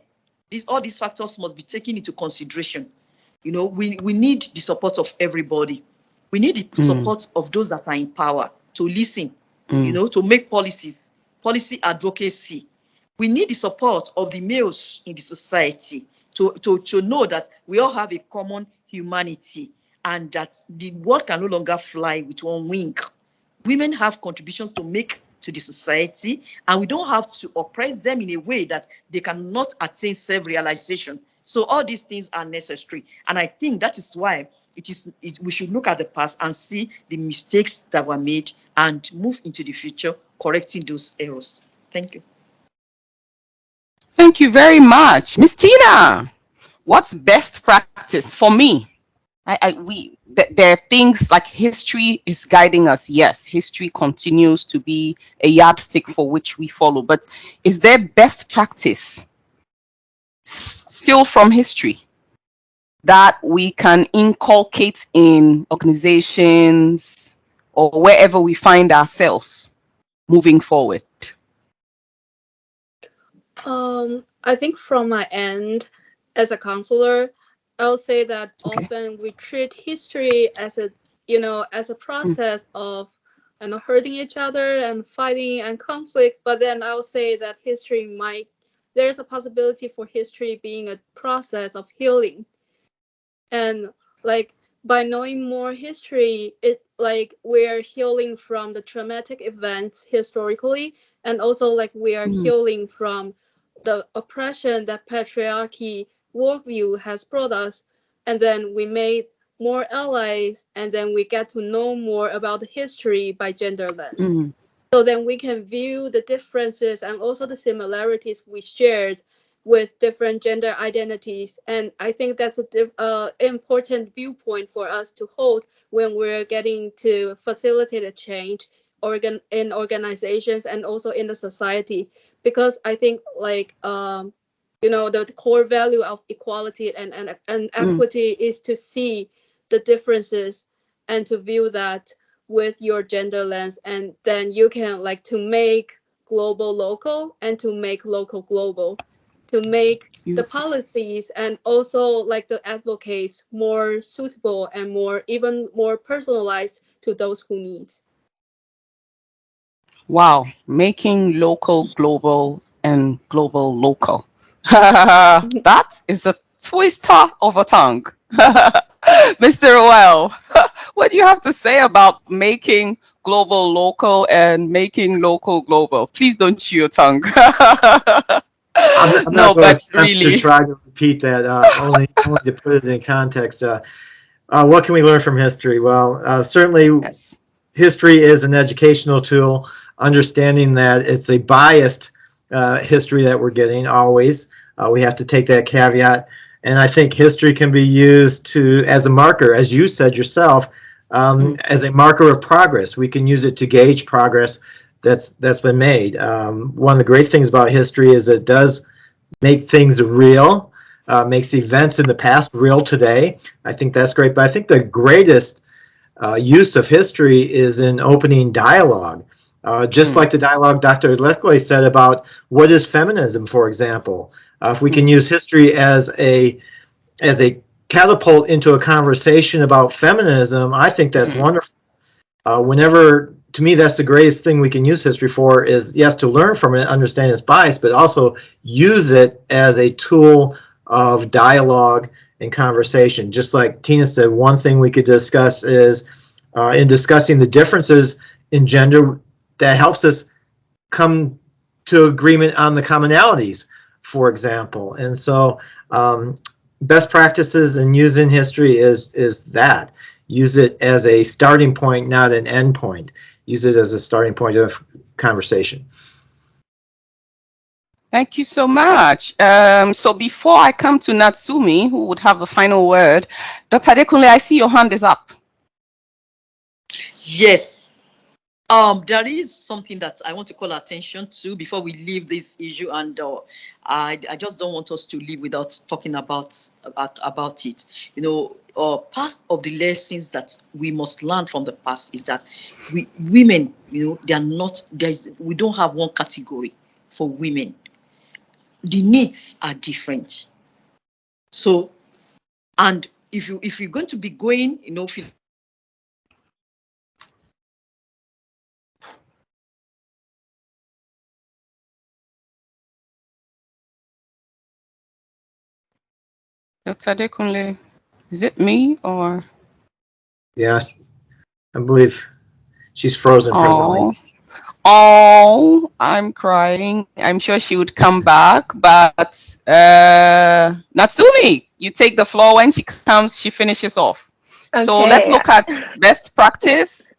all these factors must be taken into consideration. You know, we need the support of everybody. We need the support of those that are in power to listen, you know, to make policy advocacy. We need the support of the males in the society to know that we all have a common humanity and that the world can no longer fly with one wing. Women have contributions to make to the society, and we don't have to oppress them in a way that they cannot attain self-realization. So all these things are necessary. And I think that is why we should look at the past and see the mistakes that were made and move into the future, correcting those errors. Thank you. Thank you very much. Miss Tina, what's best practice for me? There are things like history is guiding us. Yes, history continues to be a yardstick for which we follow. But is there best practice still from history that we can inculcate in organizations or wherever we find ourselves moving forward? I think from my end, as a counselor, I'll say that often we treat history as a process of hurting each other and fighting and conflict. But then I'll say that there's a possibility for history being a process of healing. And like by knowing more history, we're healing from the traumatic events historically, and also we are healing from the oppression that patriarchy worldview has brought us. And then we made more allies, and then we get to know more about the history by gender lens. So then we can view the differences and also the similarities we shared with different gender identities. And I think that's an important viewpoint for us to hold when we're getting to facilitate a change in organizations and also in the society. Because I think the core value of equality and equity is to see the differences and to view that with your gender lens, and then you can to make global local and to make local global, to make the policies and also the advocates more suitable and even more personalized to those who need. Wow, making local global and global local. That is a twister of a tongue. Mr. Rowell, what do you have to say about making global local and making local global? Please don't chew your tongue. I'm No, not going but really. to try to repeat that, only to put it in context. What can we learn from history? Well, certainly history is an educational tool, understanding that it's a biased history that we're getting always. We have to take that caveat. And I think history can be used as a marker, as you said yourself, as a marker of progress. We can use it to gauge progress that's been made. One of the great things about history is it does make things real, makes events in the past real today. I think that's great. But I think the greatest use of history is in opening dialogue. Just like the dialogue Dr. Adekunle said about what is feminism, for example. If we can use history as a catapult into a conversation about feminism, I think that's wonderful. Whenever, to me, that's the greatest thing we can use history for is, yes, to learn from it, understand its bias, but also use it as a tool of dialogue and conversation. Just like Tina said, one thing we could discuss is in discussing the differences in gender, that helps us come to agreement on the commonalities, for example. And so best practices in using history is that. Use it as a starting point, not an end point. Use it as a starting point of conversation. Thank you so much. So before I come to Natsumi, who would have the final word, Dr. Adekunle, I see your hand is up. Yes. There is something that I want to call attention to before we leave this issue, and I just don't want us to leave without talking about it. You know, part of the lessons that we must learn from the past is that women, you know, they are not. We don't have one category for women. The needs are different. So, and if you're going to be going, you know, Dr. Adekunle, is it me or? Yeah, I believe she's frozen presently. Oh, I'm crying. I'm sure she would come back, but Natsumi, you take the floor. When she comes, she finishes off. Okay. So let's look at best practice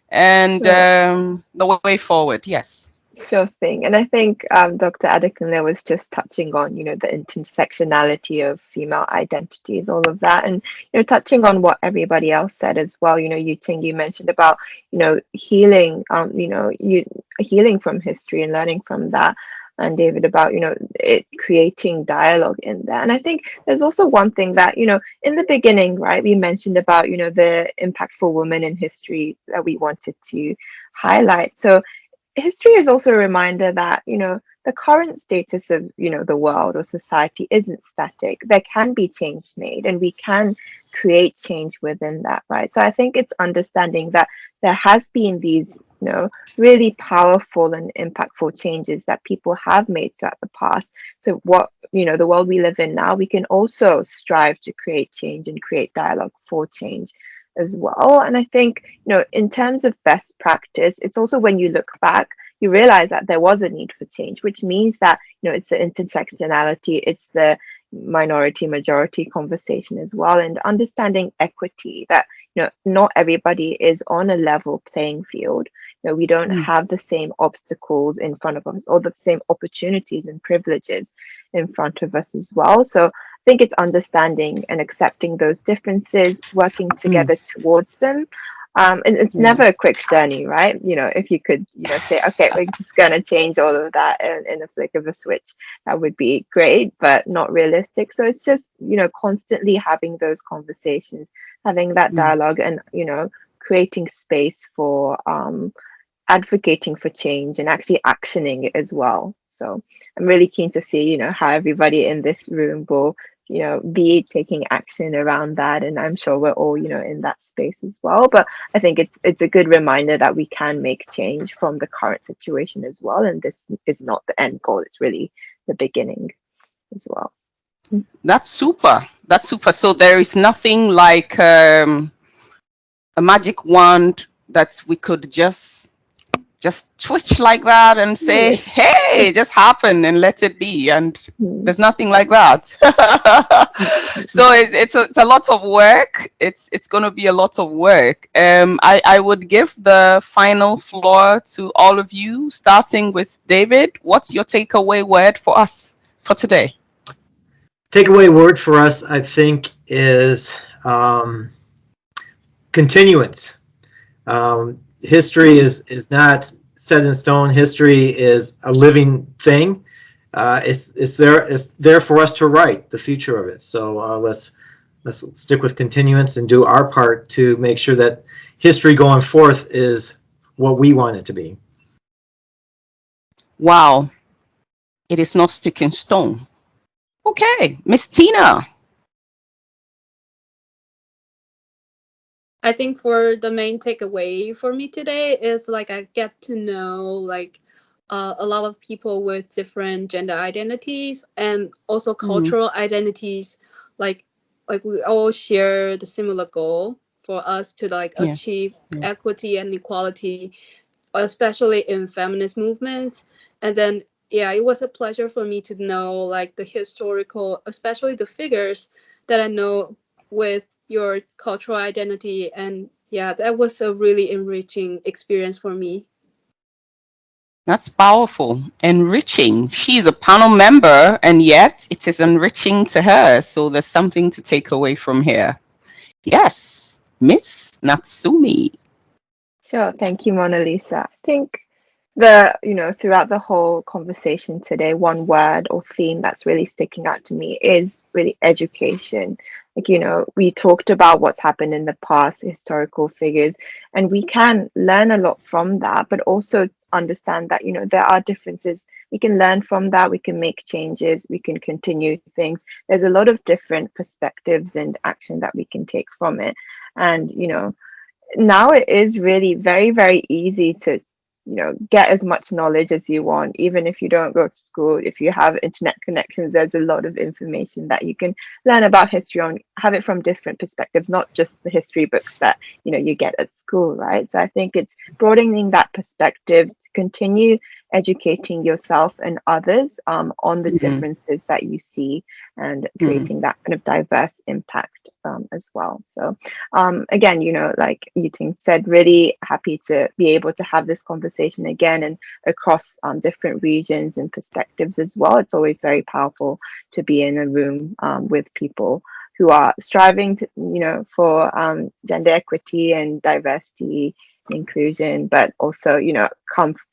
and the way forward. Yes. Sure thing. And I think Dr. Adekunle was just touching on, you know, the intersectionality of female identities, all of that. And, you know, touching on what everybody else said as well, you know, Yu-Ting, you mentioned about, you know, healing, healing from history and learning from that. And David, about, you know, it creating dialogue in there. And I think there's also one thing that, you know, in the beginning, right, we mentioned about, you know, the impactful women in history that we wanted to highlight. So history is also a reminder that, you know, the current status of, you know, the world or society isn't static. There can be change made, and we can create change within that, right? So I think it's understanding that there has been these, you know, really powerful and impactful changes that people have made throughout the past. So what, you know, the world we live in now, we can also strive to create change and create dialogue for change as well. And I think, you know, in terms of best practice, it's also when you look back, you realize that there was a need for change, which means that, you know, it's the intersectionality, it's the minority majority conversation as well, and understanding equity, that, you know, not everybody is on a level playing field. You know, we don't have the same obstacles in front of us, or the same opportunities and privileges in front of us as well. So I think it's understanding and accepting those differences, working together towards them. And it's never a quick journey, right? You know, if you could, you know, say, okay, we're just going to change all of that in a flick of a switch, that would be great, but not realistic. So it's just, you know, constantly having those conversations, having that dialogue, and, you know, creating space for advocating for change and actually actioning it as well. So I'm really keen to see, you know, how everybody in this room will, you know, be taking action around that. And I'm sure we're all, you know, in that space as well. But I think it's a good reminder that we can make change from the current situation as well. And this is not the end goal. It's really the beginning as well. That's super. That's super. So there is nothing like a magic wand that we could just twitch like that and say, hey, just happen and let it be. And there's nothing like that. So it's a lot of work. It's going to be a lot of work. I would give the final floor to all of you, starting with David. What's your takeaway word for us for today? Takeaway word for us, I think, is continuance. History is not set in stone. History is a living thing. It's there for us to write the future of it. So let's let's stick with continuance and do our part to make sure that history going forth is what we want it to be. Wow, it is not stick in stone. Okay, Miss Tina. I think for the main takeaway for me today is like I get to know like a lot of people with different gender identities and also cultural identities. Like we all share the similar goal for us to like Yeah. achieve Yeah. equity and equality, especially in feminist movements. And then yeah, it was a pleasure for me to know like the historical, especially the figures that I know with your cultural identity. And yeah, that was a really enriching experience for me. That's powerful, enriching. She's a panel member, and yet it is enriching to her. So there's something to take away from here. Yes, Miss Natsumi. Sure, thank you, Monalisa. I think throughout the whole conversation today, one word or theme that's really sticking out to me is really education. Like, we talked about what's happened in the past, historical figures, and we can learn a lot from that, but also understand that, there are differences. We can learn from that, we can make changes, we can continue things. There's a lot of different perspectives and action that we can take from it. And, now it is really very, very easy to get as much knowledge as you want, even if you don't go to school. If you have internet connections, there's a lot of information that you can learn about history on, have it from different perspectives, not just the history books that you get at school, right? So I think it's broadening that perspective to continue educating yourself and others on the differences that you see, and creating that kind of diverse impact as well. So again, like Yu-Ting said, really happy to be able to have this conversation again and across different regions and perspectives as well. It's always very powerful to be in a room with people who are striving to, for gender equity and diversity and inclusion, but also,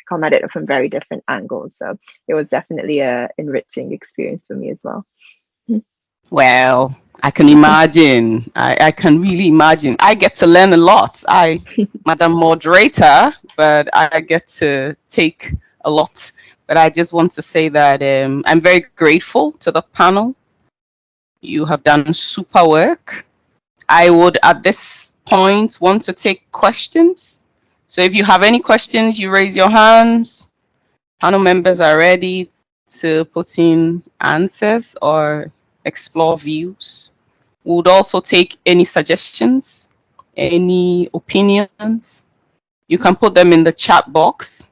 come at it from very different angles. So it was definitely a enriching experience for me as well. Well, I can imagine. I can really imagine. I get to learn a lot. Madam Moderator, but I get to take a lot. But I just want to say that I'm very grateful to the panel. You have done super work. I would, at this point, want to take questions. So if you have any questions, you raise your hands. Panel members are ready to put in answers or explore views. We would also take any suggestions, any opinions. You can put them in the chat box.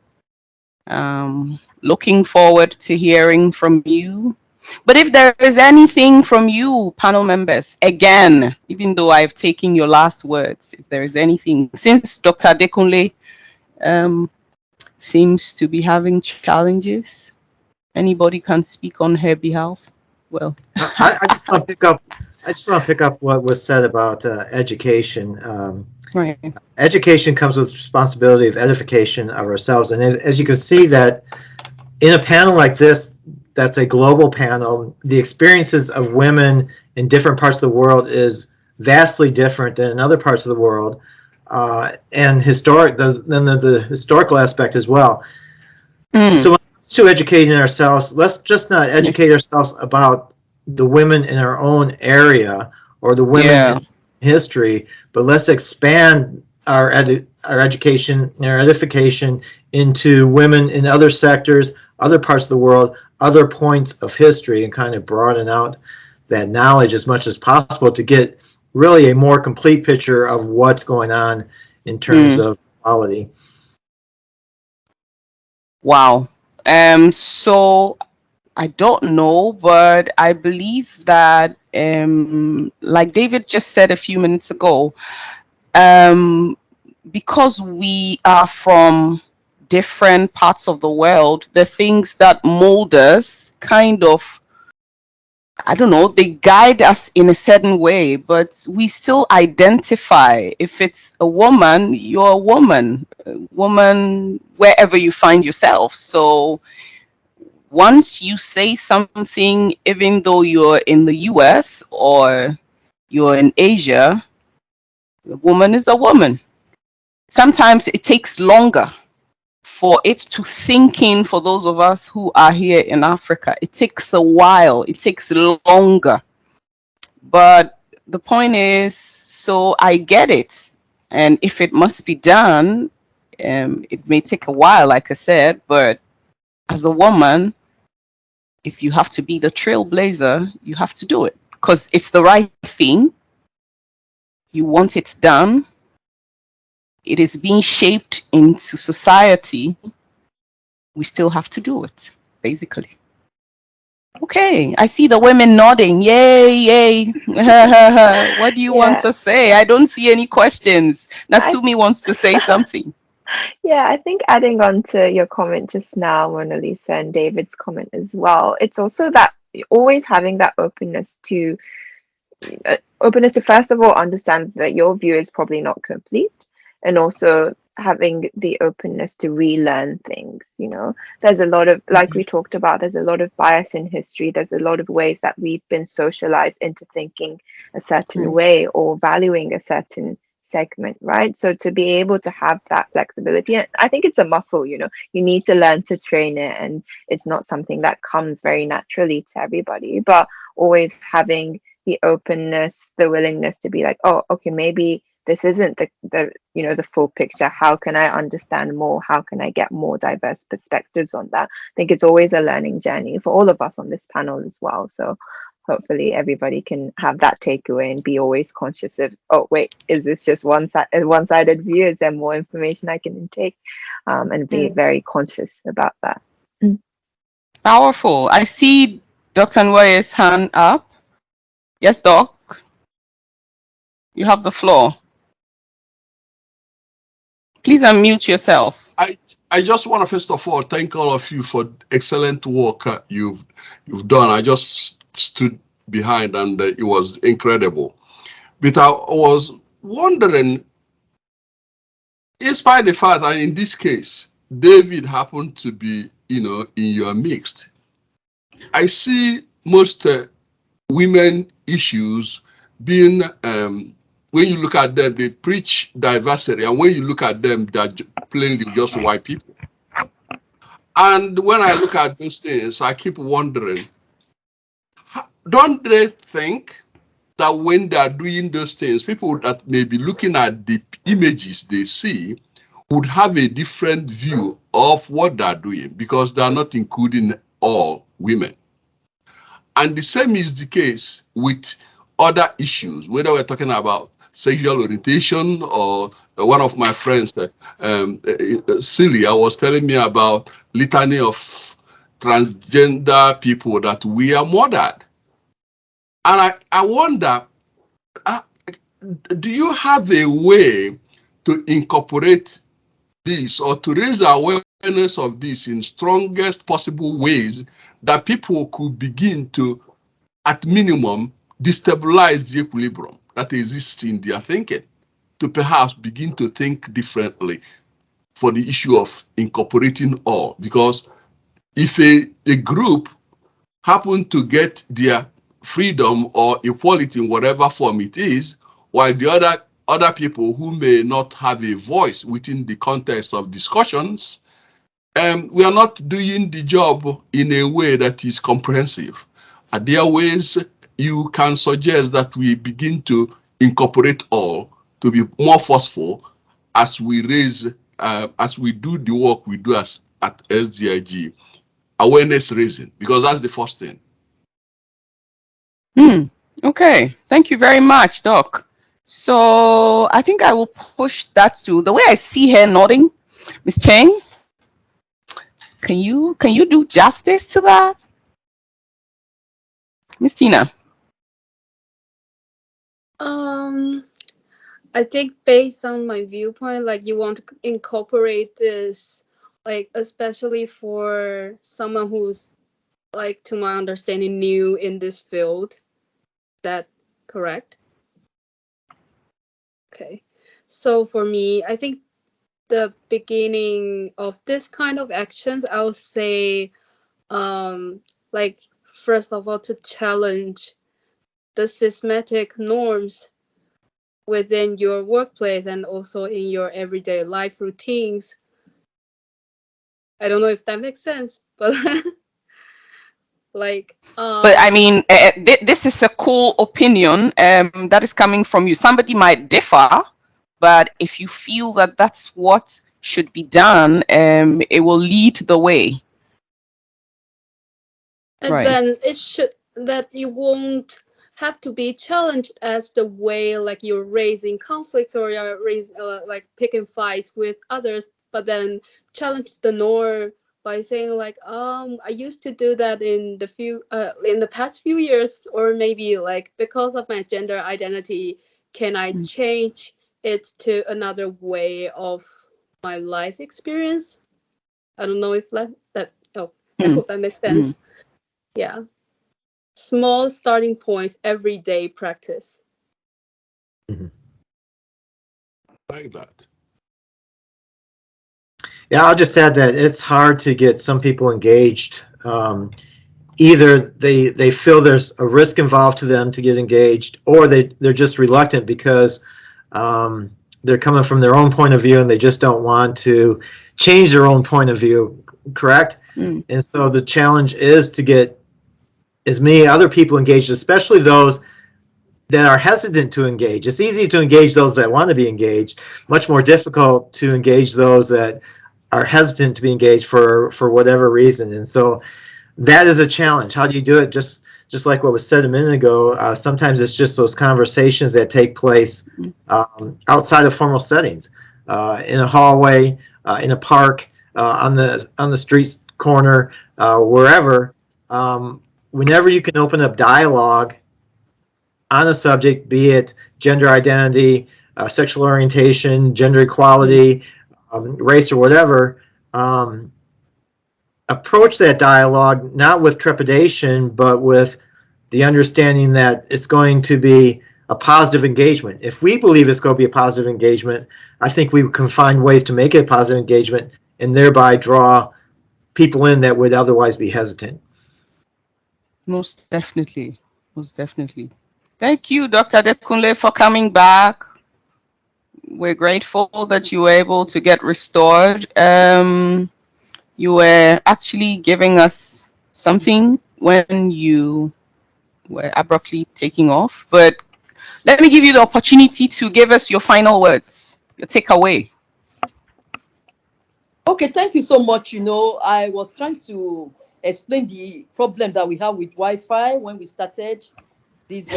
Looking forward to hearing from you. But if there is anything from you, panel members, again, even though I've taken your last words, if there is anything, since Dr. Adekunle seems to be having challenges, anybody can speak on her behalf. Well, I just want to pick up what was said about education. right. Education comes with responsibility of edification of ourselves, and as you can see that in a panel like this, that's a global panel, the experiences of women in different parts of the world is vastly different than in other parts of the world, and then the historical aspect as well. So when it comes to educating ourselves, let's just not educate ourselves about the women in our own area or the women in history, but let's expand our education and our edification into women in other sectors, other parts of the world, other points of history, and kind of broaden out that knowledge as much as possible to get really a more complete picture of what's going on in terms of quality. Wow. So I don't know, but I believe that, like David just said a few minutes ago, because we are from different parts of the world, the things that mold us kind of, I don't know, they guide us in a certain way, but we still identify. If it's a woman, you're a woman wherever you find yourself. So once you say something, even though you're in the US or you're in Asia, a woman is a woman. Sometimes it takes longer for it to sink in for those of us who are here in Africa. It takes a while, it takes longer. But the point is, so I get it. And if it must be done, it may take a while, like I said, but as a woman, if you have to be the trailblazer, you have to do it because it's the right thing. You want it done. It is being shaped into society. We still have to do it, basically. Okay, I see the women nodding. Yay, yay. What do you want to say? I don't see any questions. Natsumi wants to say something. Yeah, I think adding on to your comment just now, Monalisa, and David's comment as well, it's also that always having that openness to first of all understand that your view is probably not complete, and also having the openness to relearn things. There's a lot of, like we talked about, there's a lot of bias in history. There's a lot of ways that we've been socialized into thinking a certain way or valuing a certain segment, right? So to be able to have that flexibility, I think it's a muscle. You need to learn to train it, and it's not something that comes very naturally to everybody, but always having the openness, the willingness to be like, oh, okay, maybe this isn't the full picture. How can I understand more? How can I get more diverse perspectives on that? I think it's always a learning journey for all of us on this panel as well. So hopefully everybody can have that takeaway and be always conscious of, oh wait, is this just one-sided view? Is there more information I can intake? And be very conscious about that. Powerful. I see Dr. Nwoye's hand up. Yes, Doc. You have the floor. Please unmute yourself. I just want to first of all thank all of you for excellent work you've done. I just stood behind and it was incredible. But I was wondering, despite the fact that in this case David happened to be in your midst, I see most women issues being when you look at them, they preach diversity, and when you look at them, they're plainly just white people. And when I look at those things, I keep wondering, don't they think that when they're doing those things, people that may be looking at the images they see would have a different view of what they're doing because they're not including all women? And the same is the case with other issues, whether we're talking about sexual orientation or one of my friends, Celia, was telling me about litany of transgender people that we are murdered. And I wonder, do you have a way to incorporate this or to raise awareness of this in strongest possible ways that people could begin to, at minimum, destabilize the equilibrium that exists in their thinking, to perhaps begin to think differently for the issue of incorporating all? Because if a group happen to get their freedom or equality in whatever form it is, while the other people who may not have a voice within the context of discussions, we are not doing the job in a way that is comprehensive. Are there ways you can suggest that we begin to incorporate all, to be more forceful as we raise, as we do the work we do at SDIG, awareness raising, because that's the first thing. Okay, thank you very much, Doc. So I think I will push that to the way I see her nodding. Ms. Cheng, can you do justice to that? Miss Tina. I think based on my viewpoint, like you want to incorporate this, like especially for someone who's, like to my understanding, new in this field. That correct? Okay. So for me, I think the beginning of this kind of actions, I would say, like first of all, to challenge the systematic norms within your workplace and also in your everyday life routines. I don't know if that makes sense, but like But I mean, this is a cool opinion that is coming from you. Somebody might differ, but if you feel that that's what should be done, it will lead the way. and Right. then it should that you won't have to be challenged as the way like you're raising conflicts or you're like picking fights with others, but then challenge the norm by saying like I used to do that in the past few years, or maybe like because of my gender identity, can I change it to another way of my life experience? I don't know if I hope that makes sense. Yeah. Small starting points, everyday practice. Like that. Yeah, I'll just add that it's hard to get some people engaged. Either they feel there's a risk involved to them to get engaged, or they're just reluctant because they're coming from their own point of view and they just don't want to change their own point of view, correct? And so the challenge is to get as many other people engaged, especially those that are hesitant to engage. It's easy to engage those that want to be engaged, much more difficult to engage those that are hesitant to be engaged for whatever reason. And so that is a challenge. How do you do it? Just like what was said a minute ago, sometimes it's just those conversations that take place outside of formal settings, in a hallway, in a park, on the street corner, wherever. Whenever you can open up dialogue on a subject, be it gender identity, sexual orientation, gender equality, race, or whatever, approach that dialogue not with trepidation, but with the understanding that it's going to be a positive engagement. If we believe it's going to be a positive engagement, I think we can find ways to make it a positive engagement and thereby draw people in that would otherwise be hesitant. Most definitely. Most definitely. Thank you, Dr. Adekunle, for coming back. We're grateful that you were able to get restored. You were actually giving us something when you were abruptly taking off. But let me give you the opportunity to give us your final words, your takeaway. Okay, thank you so much. I was trying to explain the problem that we have with Wi-Fi when we started this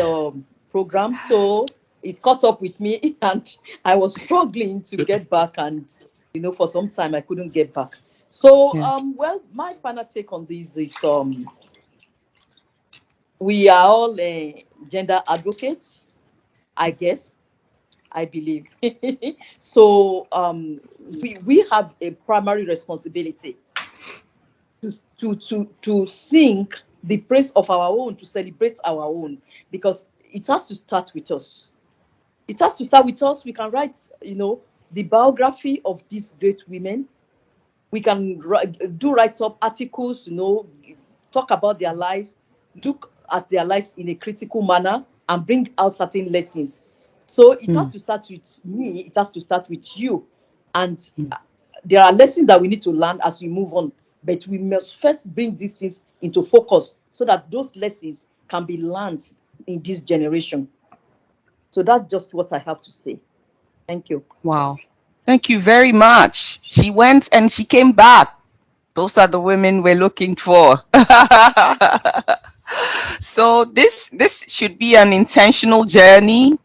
program. So it caught up with me and I was struggling to get back, and for some time I couldn't get back. So well, my final take on this is we are all gender advocates, I guess, I believe. So we have a primary responsibility to sing the praise of our own, to celebrate our own, because it has to start with us. It has to start with us. We can write, the biography of these great women. We can do write-up articles, talk about their lives, look at their lives in a critical manner, and bring out certain lessons. So it has to start with me. It has to start with you. And there are lessons that we need to learn as we move on. But we must first bring these things into focus so that those lessons can be learned in this generation. So that's just what I have to say. Thank you. Wow. Thank you very much. She went and she came back. Those are the women we're looking for. So this should be an intentional journey.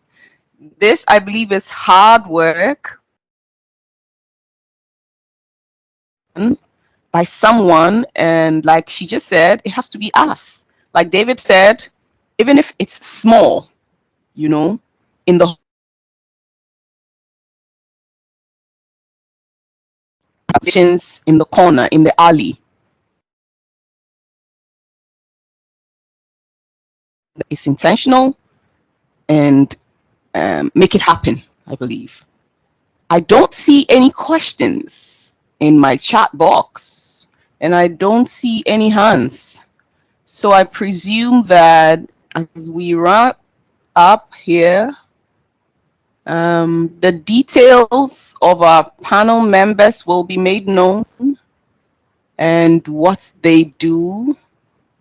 This, I believe, is hard work by someone, and like she just said, it has to be us. Like David said, even if it's small, in the in the corner, in the alley. It's intentional and make it happen, I believe. I don't see any questions in my chat box, and I don't see any hands. So I presume that as we wrap up here. The details of our panel members will be made known, and what they do.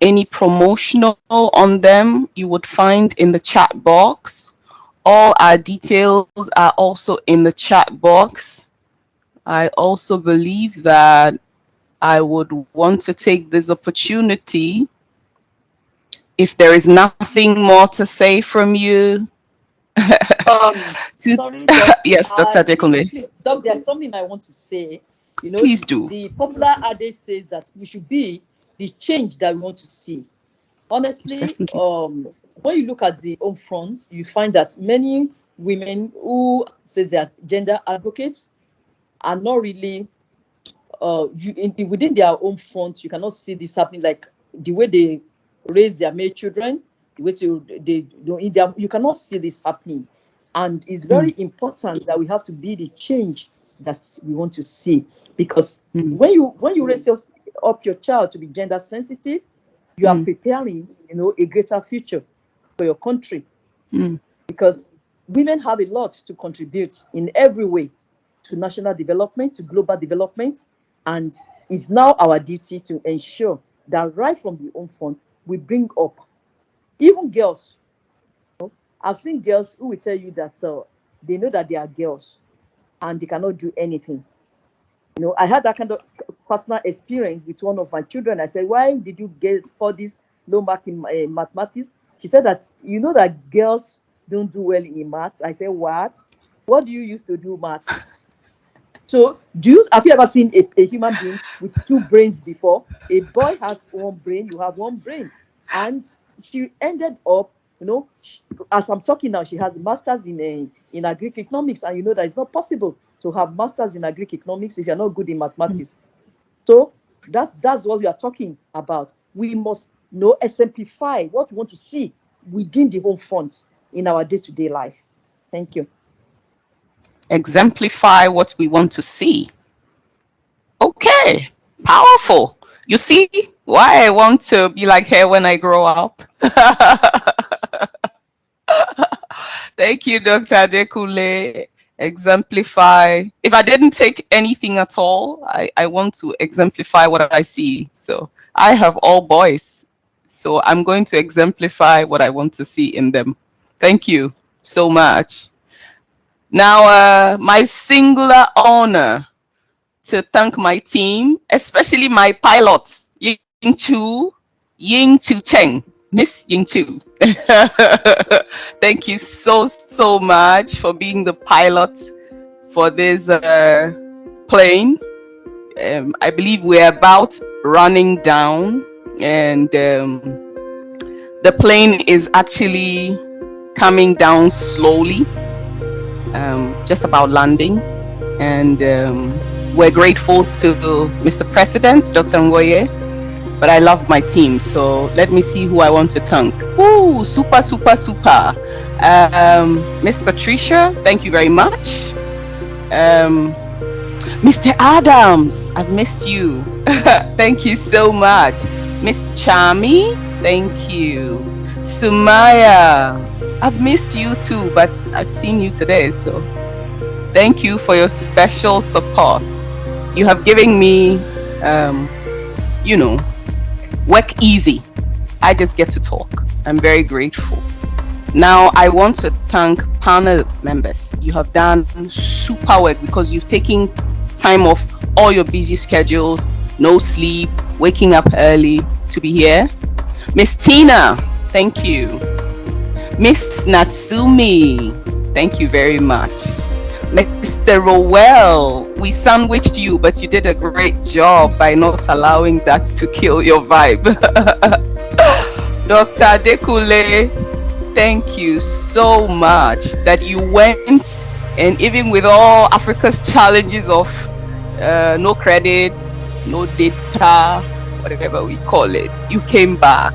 Any promotional on them you would find in the chat box. All our details are also in the chat box. I also believe that I would want to take this opportunity, if there is nothing more to say from you. Sorry, Doc. Yes, Dr. Adekunle. Please, Doc, there's something I want to say. You know, Please do. The popular adage says that we should be the change that we want to see. Honestly, when you look at the home front, you find that many women who say they are gender advocates are not really within their own front. You cannot see this happening, like the way they raise their male children, the way you cannot see this happening. And it's very important that we have to be the change that we want to see, because when you raise up your child to be gender sensitive, you are preparing, a greater future for your country. Because women have a lot to contribute in every way to national development, to global development, and it's now our duty to ensure that right from the home front, we bring up even girls. I've seen girls who will tell you that they know that they are girls and they cannot do anything. I had that kind of personal experience with one of my children. I said, why did you score this low mark in mathematics? She said that, that girls don't do well in maths. I said, what? What do you use to do maths? So have you ever seen a human being with two brains before? A boy has one brain, you have one brain. And she ended up, as I'm talking now, she has a master's in agric economics, and that it's not possible to have masters in agric economics if you're not good in mathematics. So that's what we are talking about. We must exemplify what we want to see within the home front in our day-to-day life. Thank you. Exemplify what we want to see. Okay, powerful. You see why I want to be like her when I grow up. Thank you, Dr. Adekunle. Exemplify. If I didn't take anything at all, I want to exemplify what I see. So I have all boys, so I'm going to exemplify what I want to see in them. Thank you so much. Now, my singular honor to thank my team, especially my pilots, Ying Chu Cheng, Miss Ying Chu. Thank you so much for being the pilot for this plane. I believe we're about running down, and the plane is actually coming down slowly, just about landing. And we're grateful to Mr. President, Dr. Nwoye, but I love my team, so let me see who I want to thank. Ooh, super. Miss Patricia, thank you very much. Mr. Adams, I've missed you. Thank you so much. Miss Chami, thank you. Sumaya, I've missed you too, but I've seen you today, so thank you for your special support. You have given me, work easy. I just get to talk. I'm very grateful. Now, I want to thank panel members. You have done super work because you've taken time off all your busy schedules, no sleep, waking up early to be here. Miss Tina, thank you. Miss Natsumi, thank you very much. Mr. Rowell, we sandwiched you, but you did a great job by not allowing that to kill your vibe. Dr. Adekunle, thank you so much that you went, and even with all Africa's challenges of no credits, no data, whatever we call it, you came back.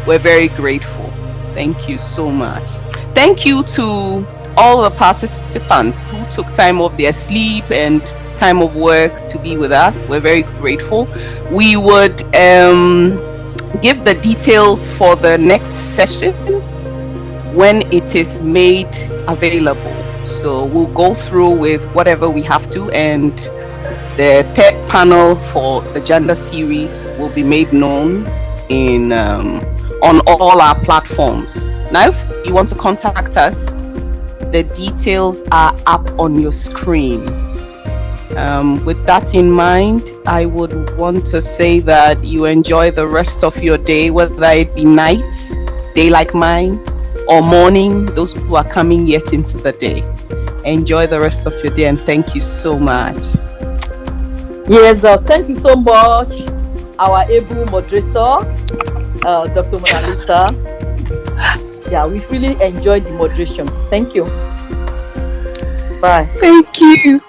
We're very grateful. Thank you so much. Thank you to all the participants who took time off their sleep and time of work to be with us. We're very grateful. We would give the details for the next session when it is made available. So we'll go through with whatever we have to, and the third panel for the gender series will be made known in on all our platforms. Now, if you want to contact us, the details are up on your screen. With that in mind, I would want to say that you enjoy the rest of your day, whether it be night, day like mine, or morning, those who are coming yet into the day. Enjoy the rest of your day, and thank you so much. Yes, thank you so much, our able moderator, Dr. Monalisa. Yeah, we really enjoyed the moderation. Thank you. Bye. Thank you.